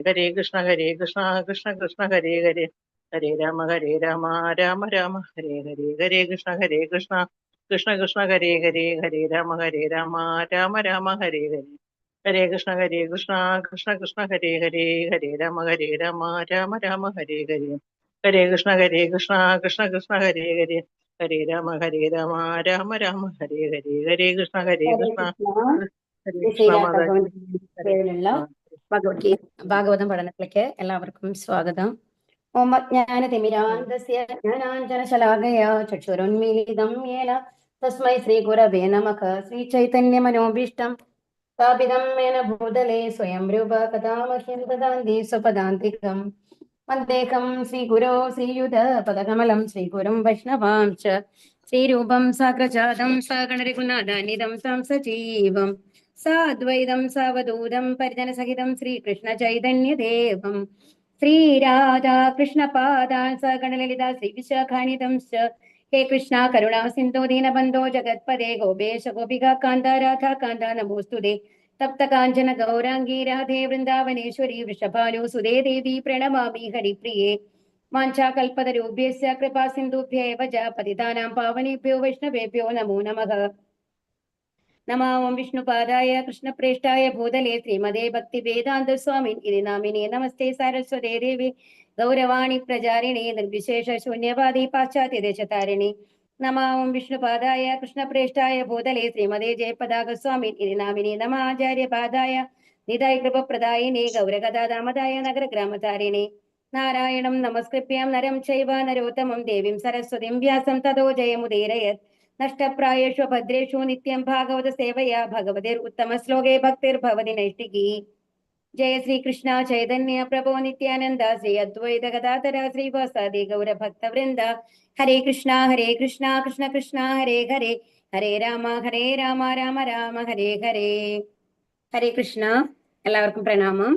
ഹരേ കൃഷ്ണ കൃഷ്ണ കൃഷ്ണ ഹരേ ഹരേ ഹരേ രാമ രാമ രാമ ഹരേ ഹരേ. ഹരേ കൃഷ്ണ കൃഷ്ണ കൃഷ്ണ ഹരേ ഹരേ ഹരേ രാമ രാമ രാമ ഹരേ ഹരേ. ഹരേ കൃഷ്ണ കൃഷ്ണ കൃഷ്ണ ഹരേ ഹരേ ഹരേ രാമ രാമ രാമ ഹരേ ഹരേ. ഹരേ കൃഷ്ണ കൃഷ്ണ കൃഷ്ണ ഹരേ ഹരേ ഹരേ രാമ രാമ രാമ ഹരേ ഹരേ. ഹരേ കൃഷ്ണ ഹരേ കൃഷ്ണ കൃഷ്ണ. ഹരേ കൃഷ്ണ ശ്രീരാധ മാതാജി. ഹരേ പേരിലുള്ള ഭഗവത്ഗീത ഭാഗവതം പഠനത്തിലേക്ക് എല്ലാവർക്കും സ്വാഗതം. ഓം അജ്ഞാനതിമിരാന്തസ്യ ജ്ഞാനാഞ്ജനശലാകയാ ചക്ഷുരുന്മീലിതം യേന തസ്മൈ ശ്രീഗുരവേ നമഃ. ശ്രീചൈതന്യമനോഭീഷ്ടം സ്ഥാപിതം യേന ഭൂതലേ സ്വയം രൂപ കഥാ മഹ്യം ദദാന്തി സ്വപദാന്തികം. വന്ദേഹം ശ്രീഗുരോ ശ്രീയുത പദകമലം ശ്രീഗുരും വൈഷ്ണവാംശ ശ്രീരൂപം സാഗ്രജാതം സഗണരഘുനാഥാനിധം സം സജീവം സാദ്വൈതം സാവധൂതം പരിജനസഹിതം ശ്രീകൃഷ്ണ ചൈതന്യദേവം ശ്രീരാധാകൃഷ്ണപാദാൻ സഗണലളിത ശ്രീവിശാഖാനിധം ഹേ കൃഷ്ണ കരുണാ സിന്ധോ ദീനബന്ധോ ജഗത്പദേ ഗോപേശ ഗോപികാ കാന്ത രാധാ കാന്ത നമോസ്തുതേ. തപ്ത കാഞ്ചന ഗൗരാംഗീ രാധേ വൃന്ദാവനേശ്വരി വൃഷഭാനു സുതേ ദേവി പ്രണമാമി ഹരിപ്രിയേ. വാഞ്ചാകൽപതരൂപ്യസ്യ കൃപാ സിന്ധുഭ്യ ഏവ ച പതിതാനാം പാവനേഭ്യോ വൈഷ്ണവേഭ്യോ നമോ നമഃ. നമോ വിഷ്ണുപാദായ കൃഷ്ണപ്രേഷ്ഠായ ഭൂതലേ ശ്രീമതേ ഭക്തിവേദാന്ത സ്വാമിൻ ഇതി നാമിനേ. നമസ്തേ സാരസ്വതേ ദേവി ഗൗരവാണി പ്രചാരിണേ നിർവിശേഷ ശൂന്യവാദി പാശ്ചാത്യദേശതാരിണി. നമോ വിഷ്ണുപാദായ കൃഷ്ണപ്രേഷ്ഠായ ഭൂതലേ ശ്രീമതേ ജയപതാക സ്വാമിൻ ഇതി നാമിനേ. നമ ആചാര്യപാദായ നിതായ കൃപപ്രദായിനേ ഗൗരഗദാദാമദായ നഗരഗ്രാമതാരിണേ. നാരായണം നമസ്കൃപ്യം നരം ചൈവ നരോത്തമം ദേവീം സരസ്വതിം വ്യാസം തതോ ജയമുദീരയത്. നഷ്ടപ്രായേഷു ഭദ്രേഷു നിത്യം ഭാഗവത സേവയാ ഭഗവതിർ ഉത്തമ ശ്ലോകേ ഭക്തിർഭവതി നൈഷ്ഠികീ. ജയ ശ്രീകൃഷ്ണ ചൈതന്യ പ്രഭോ നിത്യാനന്ദ ശ്രീ അദ്വൈത ഗദാധര ശ്രീവാസാദി ഗൗരഭക്തവൃന്ദ. ഹരേ കൃഷ്ണ കൃഷ്ണ കൃഷ്ണ ഹരേ ഹരേ ഹരേ രാമ രാമ രാമ ഹരേ ഹരേ. ഹരേ കൃഷ്ണ. എല്ലാവർക്കും പ്രണാമം.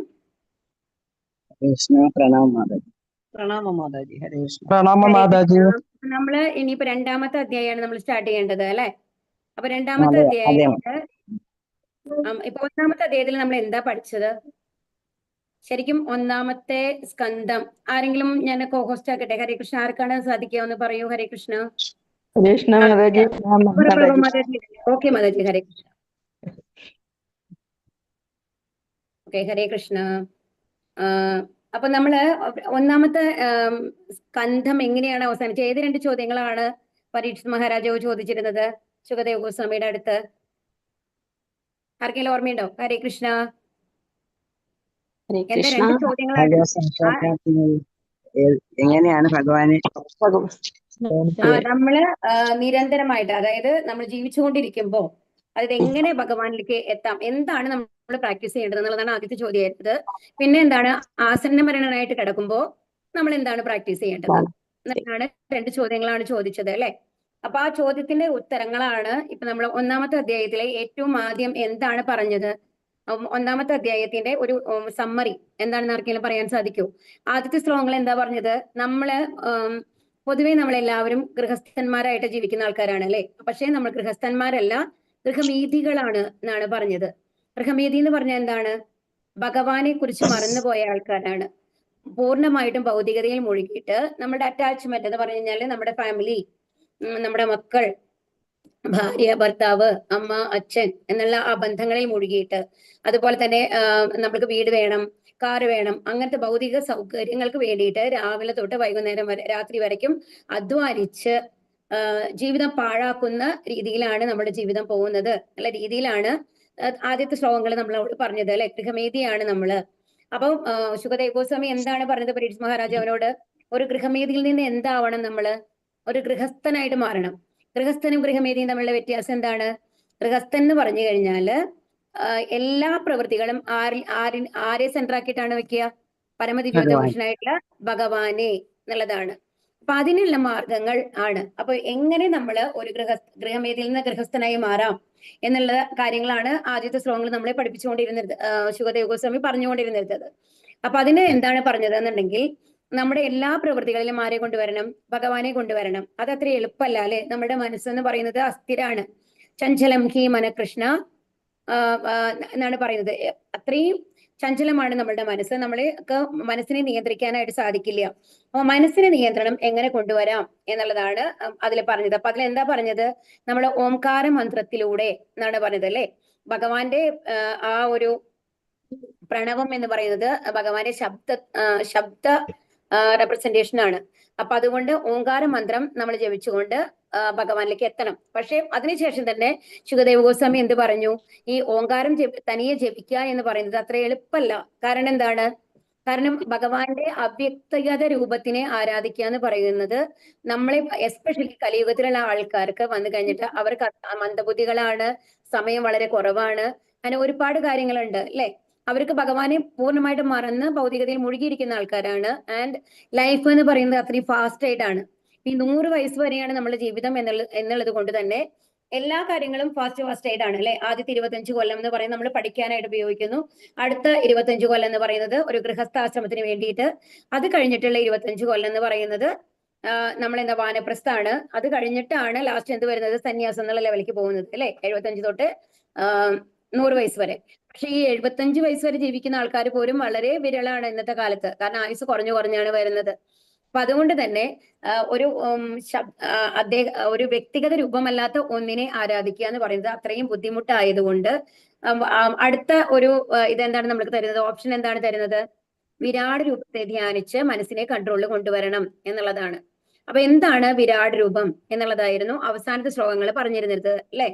പ്രണാമം മാതാജി. പ്രണാമം മാതാജി. ഹരേ കൃഷ്ണ. പ്രണാമം മാതാജി. നമ്മള് ഇനിയിപ്പോ രണ്ടാമത്തെ അധ്യായമാണ് നമ്മൾ സ്റ്റാർട്ട് ചെയ്യേണ്ടത് അല്ലെ. അപ്പൊ രണ്ടാമത്തെ അധ്യായത്തില് ഇപ്പൊ ഒന്നാമത്തെ അധ്യായത്തിൽ നമ്മൾ എന്താ പഠിച്ചത്? ശരിക്കും ഒന്നാമത്തെ സ്കന്ധം ആരെങ്കിലും ഞാൻ കോഹോസ്റ്റ് ആക്കട്ടെ. ഹരേ കൃഷ്ണ. ആർക്കാണ് സാധിക്കാമെന്ന് പറയൂ. ഹരേ കൃഷ്ണ. ഓക്കെ മാതാജി. ഹരേ കൃഷ്ണ. ഓക്കെ ഹരേ കൃഷ്ണ. അപ്പൊ നമ്മള് ഒന്നാമത്തെ സ്കന്ധം എങ്ങനെയാണ് അവസാനിച്ചത്? ഏത് രണ്ട് ചോദ്യങ്ങളാണ് പരീക്ഷിത് മഹാരാജാവ് ചോദിച്ചിരുന്നത് ശുകദേവ് ഗോസ്വാമിയുടെ അടുത്ത്? ആർക്കെങ്കിലും ഓർമ്മയുണ്ടോ? ഹരേ കൃഷ്ണ. എന്താ രണ്ട് ചോദ്യങ്ങളാണ്? എങ്ങനെയാണ് ഭഗവാനെ നമ്മള് നിരന്തരമായിട്ട്, അതായത് നമ്മൾ ജീവിച്ചുകൊണ്ടിരിക്കുമ്പോ അതെങ്ങനെ ഭഗവാനിലേക്ക് എത്താം, എന്താണ് നമ്മൾ പ്രാക്ടീസ് ചെയ്യേണ്ടത് എന്നുള്ളതാണ് ആദ്യത്തെ ചോദ്യമായിരുന്നത്. പിന്നെ എന്താണ് ആസന്നമരണനായിട്ട് കിടക്കുമ്പോ നമ്മൾ എന്താണ് പ്രാക്ടീസ് ചെയ്യേണ്ടത് എന്നാണ് രണ്ട് ചോദ്യങ്ങളാണ് ചോദിച്ചത് അല്ലെ. അപ്പൊ ആ ചോദ്യത്തിന്റെ ഉത്തരങ്ങളാണ് ഇപ്പൊ നമ്മൾ ഒന്നാമത്തെ അധ്യായത്തിലെ ഏറ്റവും ആദ്യം എന്താണ് പറഞ്ഞത്. ഒന്നാമത്തെ അധ്യായത്തിന്റെ ഒരു സമ്മറി എന്താണെന്ന് ആർക്കെങ്കിലും പറയാൻ സാധിക്കൂ? ആദ്യത്തെ ശ്ലോകങ്ങൾ എന്താ പറഞ്ഞത്? നമ്മള് പൊതുവെ നമ്മളെല്ലാവരും ഗൃഹസ്ഥന്മാരായിട്ട് ജീവിക്കുന്ന ആൾക്കാരാണ് അല്ലെ. പക്ഷെ നമ്മൾ ഗൃഹസ്ഥന്മാരല്ല, ഗൃഹമീതികളാണ് എന്നാണ് പറഞ്ഞത്. ഗൃഹമീതി എന്ന് പറഞ്ഞാൽ എന്താണ്? ഭഗവാനെ കുറിച്ച് മറന്നുപോയ ആൾക്കാരാണ്. പൂർണ്ണമായിട്ടും ഭൗതികതയിൽ മുഴുകിയിട്ട് നമ്മുടെ അറ്റാച്ച്മെന്റ് എന്ന് പറഞ്ഞു കഴിഞ്ഞാല് നമ്മുടെ ഫാമിലി, നമ്മുടെ മക്കൾ, ഭാര്യ, ഭർത്താവ്, അമ്മ, അച്ഛൻ എന്നുള്ള ആ ബന്ധങ്ങളിൽ മുഴുകിയിട്ട്, അതുപോലെ തന്നെ നമ്മൾക്ക് വീട് വേണം, കാറ് വേണം, അങ്ങനത്തെ ഭൗതിക സൗകര്യങ്ങൾക്ക് വേണ്ടിയിട്ട് രാവിലെ തൊട്ട് വൈകുന്നേരം വരെ, രാത്രി വരയ്ക്കും അധ്വാനിച്ച് ജീവിതം പാഴാക്കുന്ന രീതിയിലാണ് നമ്മുടെ ജീവിതം പോകുന്നത് നല്ല രീതിയിലാണ് ആദ്യത്തെ ശ്ലോകങ്ങൾ നമ്മൾ അവിടെ പറഞ്ഞത് അല്ലെ. ഗൃഹമേധിയാണ് നമ്മള്. അപ്പം ശുകദേവ് ഗോസ്വാമി എന്താണ് പറഞ്ഞത് പരീക്ഷിത് മഹാരാജാവിനോട്? ഒരു ഗൃഹമേധിയിൽ നിന്ന് എന്താവണം? നമ്മള് ഒരു ഗൃഹസ്ഥനായിട്ട് മാറണം. ഗൃഹസ്ഥനും ഗൃഹമേധിയും തമ്മിലുള്ള വ്യത്യാസം എന്താണ്? ഗൃഹസ്ഥൻ എന്ന് പറഞ്ഞു കഴിഞ്ഞാല് എല്ലാ പ്രവൃത്തികളും ആരെ സെന്റർ ആക്കിയിട്ടാണ് വെക്കുക? പരമദിവ്യോത്തമ പുരുഷനായിട്ടുള്ള ഭഗവാനെ എന്നുള്ളതാണ്. അപ്പൊ അതിനുള്ള മാർഗങ്ങൾ ആണ്. അപ്പൊ എങ്ങനെ നമ്മൾ ഒരു ഗൃഹമേധിയിൽ നിന്ന് ഗൃഹസ്ഥനായി മാറാം എന്നുള്ള കാര്യങ്ങളാണ് ആദ്യത്തെ ശ്ലോകങ്ങൾ നമ്മളെ പഠിപ്പിച്ചുകൊണ്ടിരുന്നത്, ശുകദേവ് ഗോസ്വാമി പറഞ്ഞുകൊണ്ടിരുന്നത്. അപ്പൊ അതിന് എന്താണ് പറഞ്ഞത് എന്നുണ്ടെങ്കിൽ, നമ്മുടെ എല്ലാ പ്രവൃത്തികളിലും ആരെ കൊണ്ടുവരണം? ഭഗവാനെ കൊണ്ടുവരണം. അത് അത്ര എളുപ്പമല്ല അല്ലെ. നമ്മുടെ മനസ്സെന്ന് പറയുന്നത് അസ്ഥിരാണ്. ചഞ്ചലം ഹി മനകൃഷ്ണ എന്നാണ് പറയുന്നത്. അത്രയും ചഞ്ചലമാണ് നമ്മളുടെ മനസ്സ്. നമ്മളെയൊക്കെ മനസ്സിനെ നിയന്ത്രിക്കാനായിട്ട് സാധിക്കില്ല. അപ്പൊ മനസ്സിന് നിയന്ത്രണം എങ്ങനെ കൊണ്ടുവരാം എന്നുള്ളതാണ് അതിൽ പറഞ്ഞത്. അപ്പൊ അതിൽ എന്താ പറഞ്ഞത്? നമ്മൾ ഓംകാര മന്ത്രത്തിലൂടെ എന്നാണ് പറഞ്ഞത് അല്ലെ. ഭഗവാന്റെ ആ ഒരു പ്രണവം എന്ന് പറയുന്നത് ഭഗവാന്റെ ശബ്ദ റെപ്രസെന്റേഷൻ ആണ്. അപ്പൊ അതുകൊണ്ട് ഓംകാര മന്ത്രം നമ്മൾ ജപിച്ചുകൊണ്ട് ഭഗവാനിലേക്ക് എത്തണം. പക്ഷെ അതിനുശേഷം തന്നെ ശുകദേവ ഗോസ്വാമി എന്ത് പറഞ്ഞു? ഈ ഓംകാരം തനിയെ ജപിക്കുക എന്ന് പറയുന്നത് അത്ര എളുപ്പമല്ല. കാരണം എന്താണ്? കാരണം ഭഗവാന്റെ അവ്യക്തഗത രൂപത്തിനെ ആരാധിക്കുക എന്ന് പറയുന്നത് നമ്മളെ എസ്പെഷ്യലി കലിയുഗത്തിലുള്ള ആൾക്കാർക്ക് വന്നു കഴിഞ്ഞിട്ട് അവർക്ക് മന്ദബുദ്ധികളാണ്, സമയം വളരെ കുറവാണ്, അങ്ങനെ ഒരുപാട് കാര്യങ്ങളുണ്ട് അല്ലെ. അവർക്ക് ഭഗവാനെ പൂർണ്ണമായിട്ട് മറന്ന് ഭൗതികതയിൽ മുഴുകിയിരിക്കുന്ന ആൾക്കാരാണ്. ആൻഡ് ലൈഫ് എന്ന് പറയുന്നത് അത്രയും ഫാസ്റ്റ് ആയിട്ടാണ്. ഈ 100 വയസ്സ് വരെയാണ് നമ്മുടെ ജീവിതം എന്നുള്ളത് കൊണ്ട് തന്നെ എല്ലാ കാര്യങ്ങളും ഫാസ്റ്റ് ആയിട്ടാണ് അല്ലെ. ആദ്യത്തെ 25 കൊല്ലം എന്ന് പറയുന്നത് നമ്മൾ പഠിക്കാനായിട്ട് ഉപയോഗിക്കുന്നു. അടുത്ത 25 കൊല്ലം എന്ന് പറയുന്നത് ഒരു ഗൃഹസ്ഥാശ്രമത്തിന് വേണ്ടിയിട്ട്. അത് കഴിഞ്ഞിട്ടുള്ള 25 കൊല്ലം എന്ന് പറയുന്നത് നമ്മളെന്താ വാനപ്രസ്ഥാണ്. അത് കഴിഞ്ഞിട്ടാണ് ലാസ്റ്റ് എന്ത് വരുന്നത്? സന്യാസം എന്നുള്ള ലെവലിലേക്ക് പോകുന്നത് അല്ലെ. 75 തൊട്ട് 100 വയസ്സ് വരെ. പക്ഷെ ഈ 75 വയസ്സ് വരെ ജീവിക്കുന്ന ആൾക്കാർ പോലും വളരെ വിരളാണ് ഇന്നത്തെ കാലത്ത്. കാരണം ആയുസ് കുറഞ്ഞാണ് വരുന്നത്. അപ്പൊ അതുകൊണ്ട് തന്നെ ഒരു വ്യക്തിഗത രൂപമല്ലാത്ത ഒന്നിനെ ആരാധിക്കുക എന്ന് പറയുന്നത് അത്രയും ബുദ്ധിമുട്ടായതുകൊണ്ട് അടുത്ത ഒരു ഇതെന്താണ് നമ്മൾക്ക് തരുന്നത്? ഓപ്ഷൻ എന്താണ് തരുന്നത്? വിരാട് രൂപത്തെ ധ്യാനിച്ച് മനസ്സിനെ കൺട്രോളിൽ കൊണ്ടുവരണം എന്നുള്ളതാണ്. അപ്പൊ എന്താണ് വിരാട് രൂപം എന്നുള്ളതായിരുന്നു അവസാനത്തെ ശ്ലോകങ്ങൾ പറഞ്ഞിരുന്നത് അല്ലെ.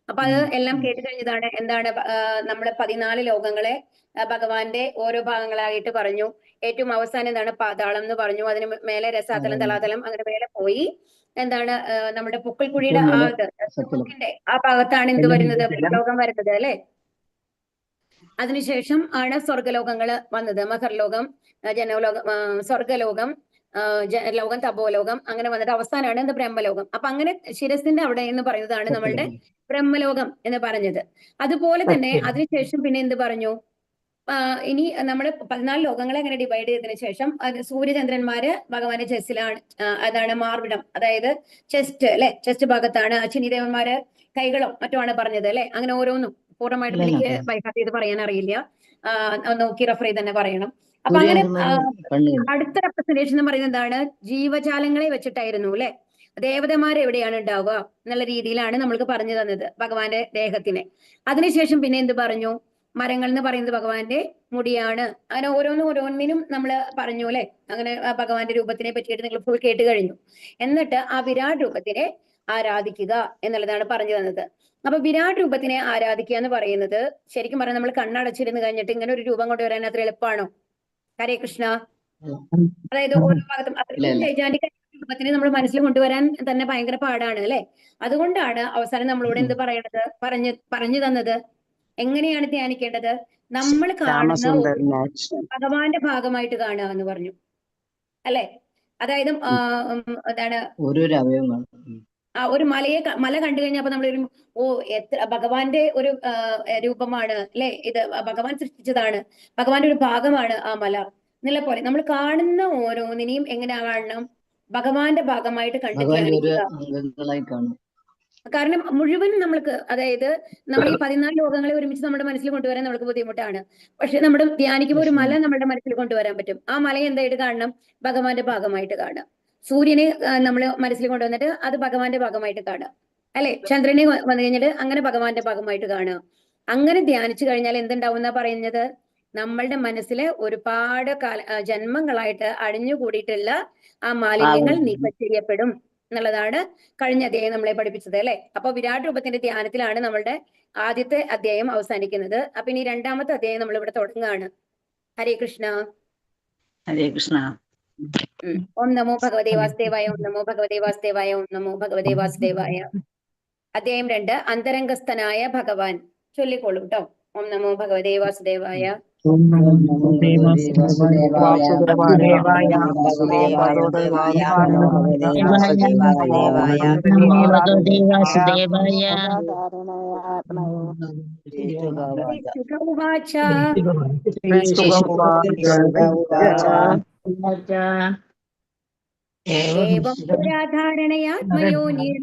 അപ്പൊ അത് എല്ലാം കേട്ട് കഴിഞ്ഞതാണ്. എന്താണ് നമ്മള് 14 ലോകങ്ങളെ ഭഗവാന്റെ ഓരോ ഭാഗങ്ങളായിട്ട് പറഞ്ഞു. ഏറ്റവും അവസാനം എന്താണ്? പാതാളം എന്ന് പറഞ്ഞു. അതിന് മേലെ രസാതലം, തലാതലം, അങ്ങനെ മേലെ പോയി എന്താണ് നമ്മുടെ പൊക്കിൾക്കുഴിയുടെ ആ ഭാഗത്താണ് എന്ത് വരുന്നത്? ലോകം വരുന്നത് അല്ലെ. അതിനുശേഷം ആണ് സ്വർഗലോകങ്ങൾ വന്നത്. മഹർലോകം, ജനലോകം, സ്വർഗലോകം, ലോകം, തപോലോകം, അങ്ങനെ വന്നിട്ട് അവസാനമാണ് എന്ത്? ബ്രഹ്മലോകം. അപ്പൊ അങ്ങനെ ശിരസിന്റെ അവിടെ എന്ന് പറയുന്നതാണ് നമ്മളുടെ ബ്രഹ്മലോകം എന്ന് പറഞ്ഞത്. അതുപോലെ തന്നെ അതിനുശേഷം പിന്നെ എന്ത് പറഞ്ഞു? ഇനി നമ്മൾ 14 ലോകങ്ങളെ അങ്ങനെ ഡിവൈഡ് ചെയ്തതിനു ശേഷം സൂര്യചന്ദ്രന്മാര് ഭഗവാന്റെ ചെസ്സിലാണ്. അതാണ് മാർവിടം, അതായത് ചെസ്റ്റ് അല്ലെ. ചെസ്റ്റ് ഭാഗത്താണ് അശ്വിനിദേവന്മാര് കൈകളോ മറ്റോ ആണ് പറഞ്ഞത് അല്ലെ. അങ്ങനെ ഓരോന്നും പൂർണ്ണമായിട്ടും എനിക്ക് ബൈഹാർട്ട് ചെയ്ത് പറയാൻ അറിയില്ല. നോക്കി റെഫർ ചെയ്ത് തന്നെ പറയണം. അപ്പൊ അങ്ങനെ അടുത്ത റെപ്രസെന്റേഷൻ എന്ന് പറയുന്നത് എന്താണ്? ജീവജാലങ്ങളെ വെച്ചിട്ടായിരുന്നു അല്ലെ. ദേവതമാർ എവിടെയാണ് ഉണ്ടാവുക എന്നുള്ള രീതിയിലാണ് നമ്മൾക്ക് പറഞ്ഞു തന്നത് ഭഗവാന്റെ ദേഹത്തിനെ. അതിനുശേഷം പിന്നെ എന്ത് പറഞ്ഞു? മരങ്ങൾ എന്ന് പറയുന്നത് ഭഗവാന്റെ മുടിയാണ്. അങ്ങനെ ഓരോന്നിനും നമ്മൾ പറഞ്ഞു അല്ലെ. അങ്ങനെ ഭഗവാന്റെ രൂപത്തിനെ പറ്റിയിട്ട് നിങ്ങൾ ഫുൾ കേട്ട് കഴിഞ്ഞു. എന്നിട്ട് ആ വിരാട് രൂപത്തിനെ ആരാധിക്കുക എന്നുള്ളതാണ് പറഞ്ഞു തന്നത്. അപ്പൊ വിരാട് രൂപത്തിനെ ആരാധിക്കുക എന്ന് പറയുന്നത് ശരിക്കും പറഞ്ഞാൽ നമ്മൾ കണ്ണടച്ചിരുന്ന് കഴിഞ്ഞിട്ട് ഇങ്ങനെ ഒരു രൂപം കൊണ്ടുവരാൻ അത്ര എളുപ്പമാണോ? ഹരേ കൃഷ്ണ. അതായത് ഓരോ ഭാഗത്തും അത്രയും ജൈജാന്റിക രൂപത്തിനെ നമ്മൾ മനസ്സിൽ കൊണ്ടുവരാൻ തന്നെ ഭയങ്കര പാടാണ് അല്ലെ. അതുകൊണ്ടാണ് അവസാനം നമ്മളോട് എന്ത് പറയണത്? പറഞ്ഞു തന്നത് എങ്ങനെയാണ് ധ്യാനിക്കേണ്ടത്? നമ്മൾ കാണുന്ന ഭഗവാന്റെ ഭാഗമായിട്ട് കാണുക എന്ന് പറഞ്ഞു അല്ലെ. അതായത് എന്താണ്? ഒരു മല കണ്ടു കഴിഞ്ഞാൽ അപ്പൊ നമ്മൾ എത്ര ഭഗവാന്റെ ഒരു രൂപമാണ് അല്ലെ. ഇത് ഭഗവാൻ സൃഷ്ടിച്ചതാണ്, ഭഗവാന്റെ ഒരു ഭാഗമാണ് ആ മല എന്നുള്ള പോലെ നമ്മൾ കാണുന്ന ഓരോന്നിനെയും എങ്ങനെ കാണണം? ഭഗവാന്റെ ഭാഗമായിട്ട് കണ്ടു ധ്യാനിക്കുക. കാരണം മുഴുവൻ നമ്മൾക്ക്, അതായത് നമ്മൾ ഈ 14 ലോകങ്ങളെ ഒരുമിച്ച് നമ്മുടെ മനസ്സിൽ കൊണ്ടുവരാൻ നമുക്ക് ബുദ്ധിമുട്ടാണ്. പക്ഷെ നമ്മുടെ ധ്യാനിക്കുമ്പോൾ ഒരു മല നമ്മുടെ മനസ്സിൽ കൊണ്ടുവരാൻ പറ്റും. ആ മല എന്തായിട്ട് കാണണം? ഭഗവാന്റെ ഭാഗമായിട്ട് കാണുക. സൂര്യനെ നമ്മൾ മനസ്സിൽ കൊണ്ടുവന്നിട്ട് അത് ഭഗവാന്റെ ഭാഗമായിട്ട് കാണുക അല്ലെ. ചന്ദ്രനെ വന്നു കഴിഞ്ഞിട്ട് അങ്ങനെ ഭഗവാന്റെ ഭാഗമായിട്ട് കാണുക. അങ്ങനെ ധ്യാനിച്ചു കഴിഞ്ഞാൽ എന്തുണ്ടാവും എന്നാ പറയുന്നത്? നമ്മളുടെ മനസ്സിലെ ഒരുപാട് ജന്മങ്ങളായിട്ട് അടിഞ്ഞുകൂടിയിട്ടുള്ള ആ മാലിന്യങ്ങൾ നീക്കം ചെയ്യപ്പെടും എന്നുള്ളതാണ് കഴിഞ്ഞ അധ്യായം നമ്മളെ പഠിപ്പിച്ചത് അല്ലെ. അപ്പൊ വിരാട് രൂപത്തിന്റെ ധ്യാനത്തിലാണ് നമ്മളുടെ ആദ്യത്തെ അധ്യായം അവസാനിക്കുന്നത്. അപ്പൊ ഇനി രണ്ടാമത്തെ അധ്യായം നമ്മൾ ഇവിടെ തുടങ്ങുകയാണ്. ഹരേ കൃഷ്ണ. ഹരേ കൃഷ്ണ. ഓം നമോ ഭഗവതേ വാസുദേവായ, ഓം നമോ ഭഗവതേ വാസുദേവായ, ഓം നമോ ഭഗവതേ വാസുദേവായ. അധ്യായം 2, അന്തരംഗസ്ഥനായ ഭഗവാൻ. ചൊല്ലിക്കോളൂ കേട്ടോ. ഓം നമോ ഭഗവതേ വാസുദേവായ. ഓം ഭഗവതേ വാസുദേവായ. ഏവം പുരാധാരണയാത്മയോനിർ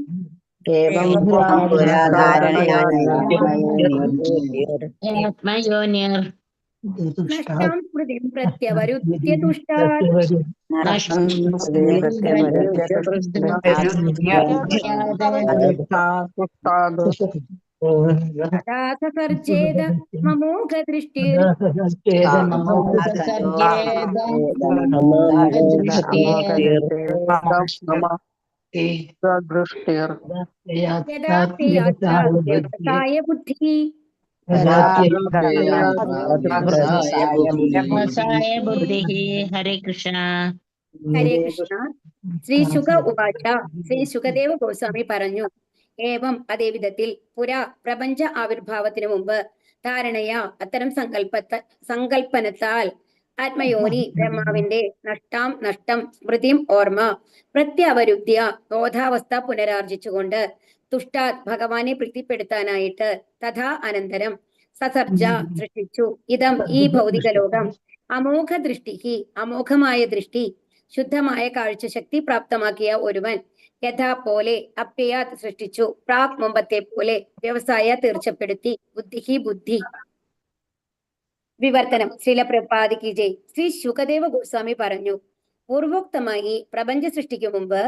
നഷ്ടാം സ്മൃതിം പ്രത്യവരുദ്ധ്യ തുഷ്ടാത് തഥാ സസർജേത മമോഘ ദൃഷ്ടിർ യഥാ വ്യവസായ ബുദ്ധി. ഹരേ കൃഷ്ണ. ഹരേ കൃഷ്ണ. ശ്രീ ശുക ഉവാച. ശ്രീ സുഖദേവ ഗോസ്വാമി പറഞ്ഞു, ഏവം അതേ വിധത്തിൽ പുരാ പ്രപഞ്ച ആവിർഭാവത്തിനു മുമ്പ് ധാരണയാ അത്തരം സങ്കൽപ്പനത്താൽ ആത്മയോനി ബ്രഹ്മാവിന്റെ നഷ്ടം സ്മൃതിം ഓർമ്മ പ്രത്യവരുദ്ധ്യ ബോധാവസ്ഥ പുനരാർജിച്ചുകൊണ്ട് തുഷ്ടാത് ഭഗവാനെ പ്രീതിപ്പെടുത്താനായിട്ട് തഥാ അനന്തരം സസർജ സൃഷ്ടിച്ചു ഇതം ഈ ഭൗതിക ലോകം അമോഘ ദൃഷ്ടിക്ക് അമോഘമായ ദൃഷ്ടി ശുദ്ധമായ കാഴ്ചശക്തി പ്രാപ്തമാക്കിയ ഒരുവൻ യഥാ പോലെ അപ്യയാത് സൃഷ്ടിച്ചു പ്രാക് മുമ്പത്തെ പോലെ വ്യവസായ തീർച്ചപ്പെടുത്തി ബുദ്ധി. വിവർത്തനം. ശ്രീല പ്രഭുപാദിക്ക് ജയ്. ശ്രീ ശുകദേവ ഗോസ്വാമി പറഞ്ഞു, പൂർവോക്തമായി പ്രപഞ്ച സൃഷ്ടിക്കു മുമ്പ്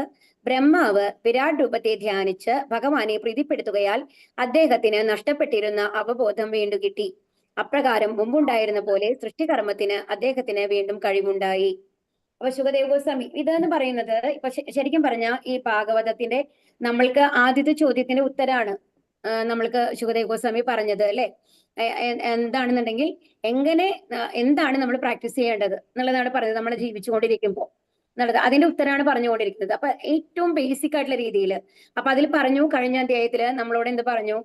ബ്രഹ്മാവ് വിരാട് രൂപത്തെ ധ്യാനിച്ച് ഭഗവാനെ പ്രീതിപ്പെടുത്തുകയാൽ അദ്ദേഹത്തിന് നഷ്ടപ്പെട്ടിരുന്ന അവബോധം വീണ്ടും കിട്ടി. അപ്രകാരം മുമ്പുണ്ടായിരുന്ന പോലെ സൃഷ്ടികർമ്മത്തിന് അദ്ദേഹത്തിന് വീണ്ടും കഴിവുണ്ടായി. അപ്പൊ ശുകദേവ ഗോസ്വാമി ഇതെന്ന് പറയുന്നത് ഇപ്പൊ ശരിക്കും പറഞ്ഞ ഈ ഭാഗവതത്തിന്റെ നമ്മൾക്ക് ആദ്യത്തെ ചോദ്യത്തിന്റെ ഉത്തരാണ് നമ്മൾക്ക് ശുകദേവ ഗോസ്വാമി പറഞ്ഞത് അല്ലെ. എന്താണെന്നുണ്ടെങ്കിൽ എന്താണ് നമ്മൾ പ്രാക്ടീസ് ചെയ്യേണ്ടത് എന്നുള്ളതാണ് പറഞ്ഞത് നമ്മൾ ജീവിച്ചുകൊണ്ടിരിക്കുമ്പോൾ എന്നുള്ളത്. അതിന്റെ ഉത്തരമാണ് പറഞ്ഞുകൊണ്ടിരിക്കുന്നത്. അപ്പൊ ഏറ്റവും ബേസിക് ആയിട്ടുള്ള രീതിയിൽ അപ്പൊ അതിൽ പറഞ്ഞു, കഴിഞ്ഞ അധ്യായത്തില് നമ്മളോട് എന്ത് പറഞ്ഞു,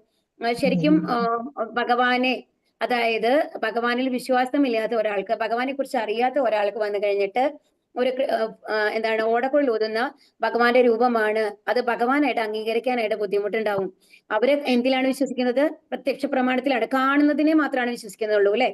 ശരിക്കും ഭഗവാനെ, അതായത് ഭഗവാനിൽ വിശ്വാസമില്ലാത്ത ഒരാൾക്ക്, ഭഗവാനെ കുറിച്ച് അറിയാത്ത ഒരാൾക്ക് വന്നു കഴിഞ്ഞിട്ട് ഒരു ഓടക്കുഴൽ ഊതുന്ന ഭഗവാന്റെ രൂപമാണ്, അത് ഭഗവാനായിട്ട് അംഗീകരിക്കാനായിട്ട് ബുദ്ധിമുട്ടുണ്ടാവും. അവര് എന്തിലാണ് വിശ്വസിക്കുന്നത്? പ്രത്യക്ഷ പ്രമാണത്തിലാണ്. കാണുന്നതിനെ മാത്രമാണ് വിശ്വസിക്കുന്നുള്ളൂ അല്ലെ.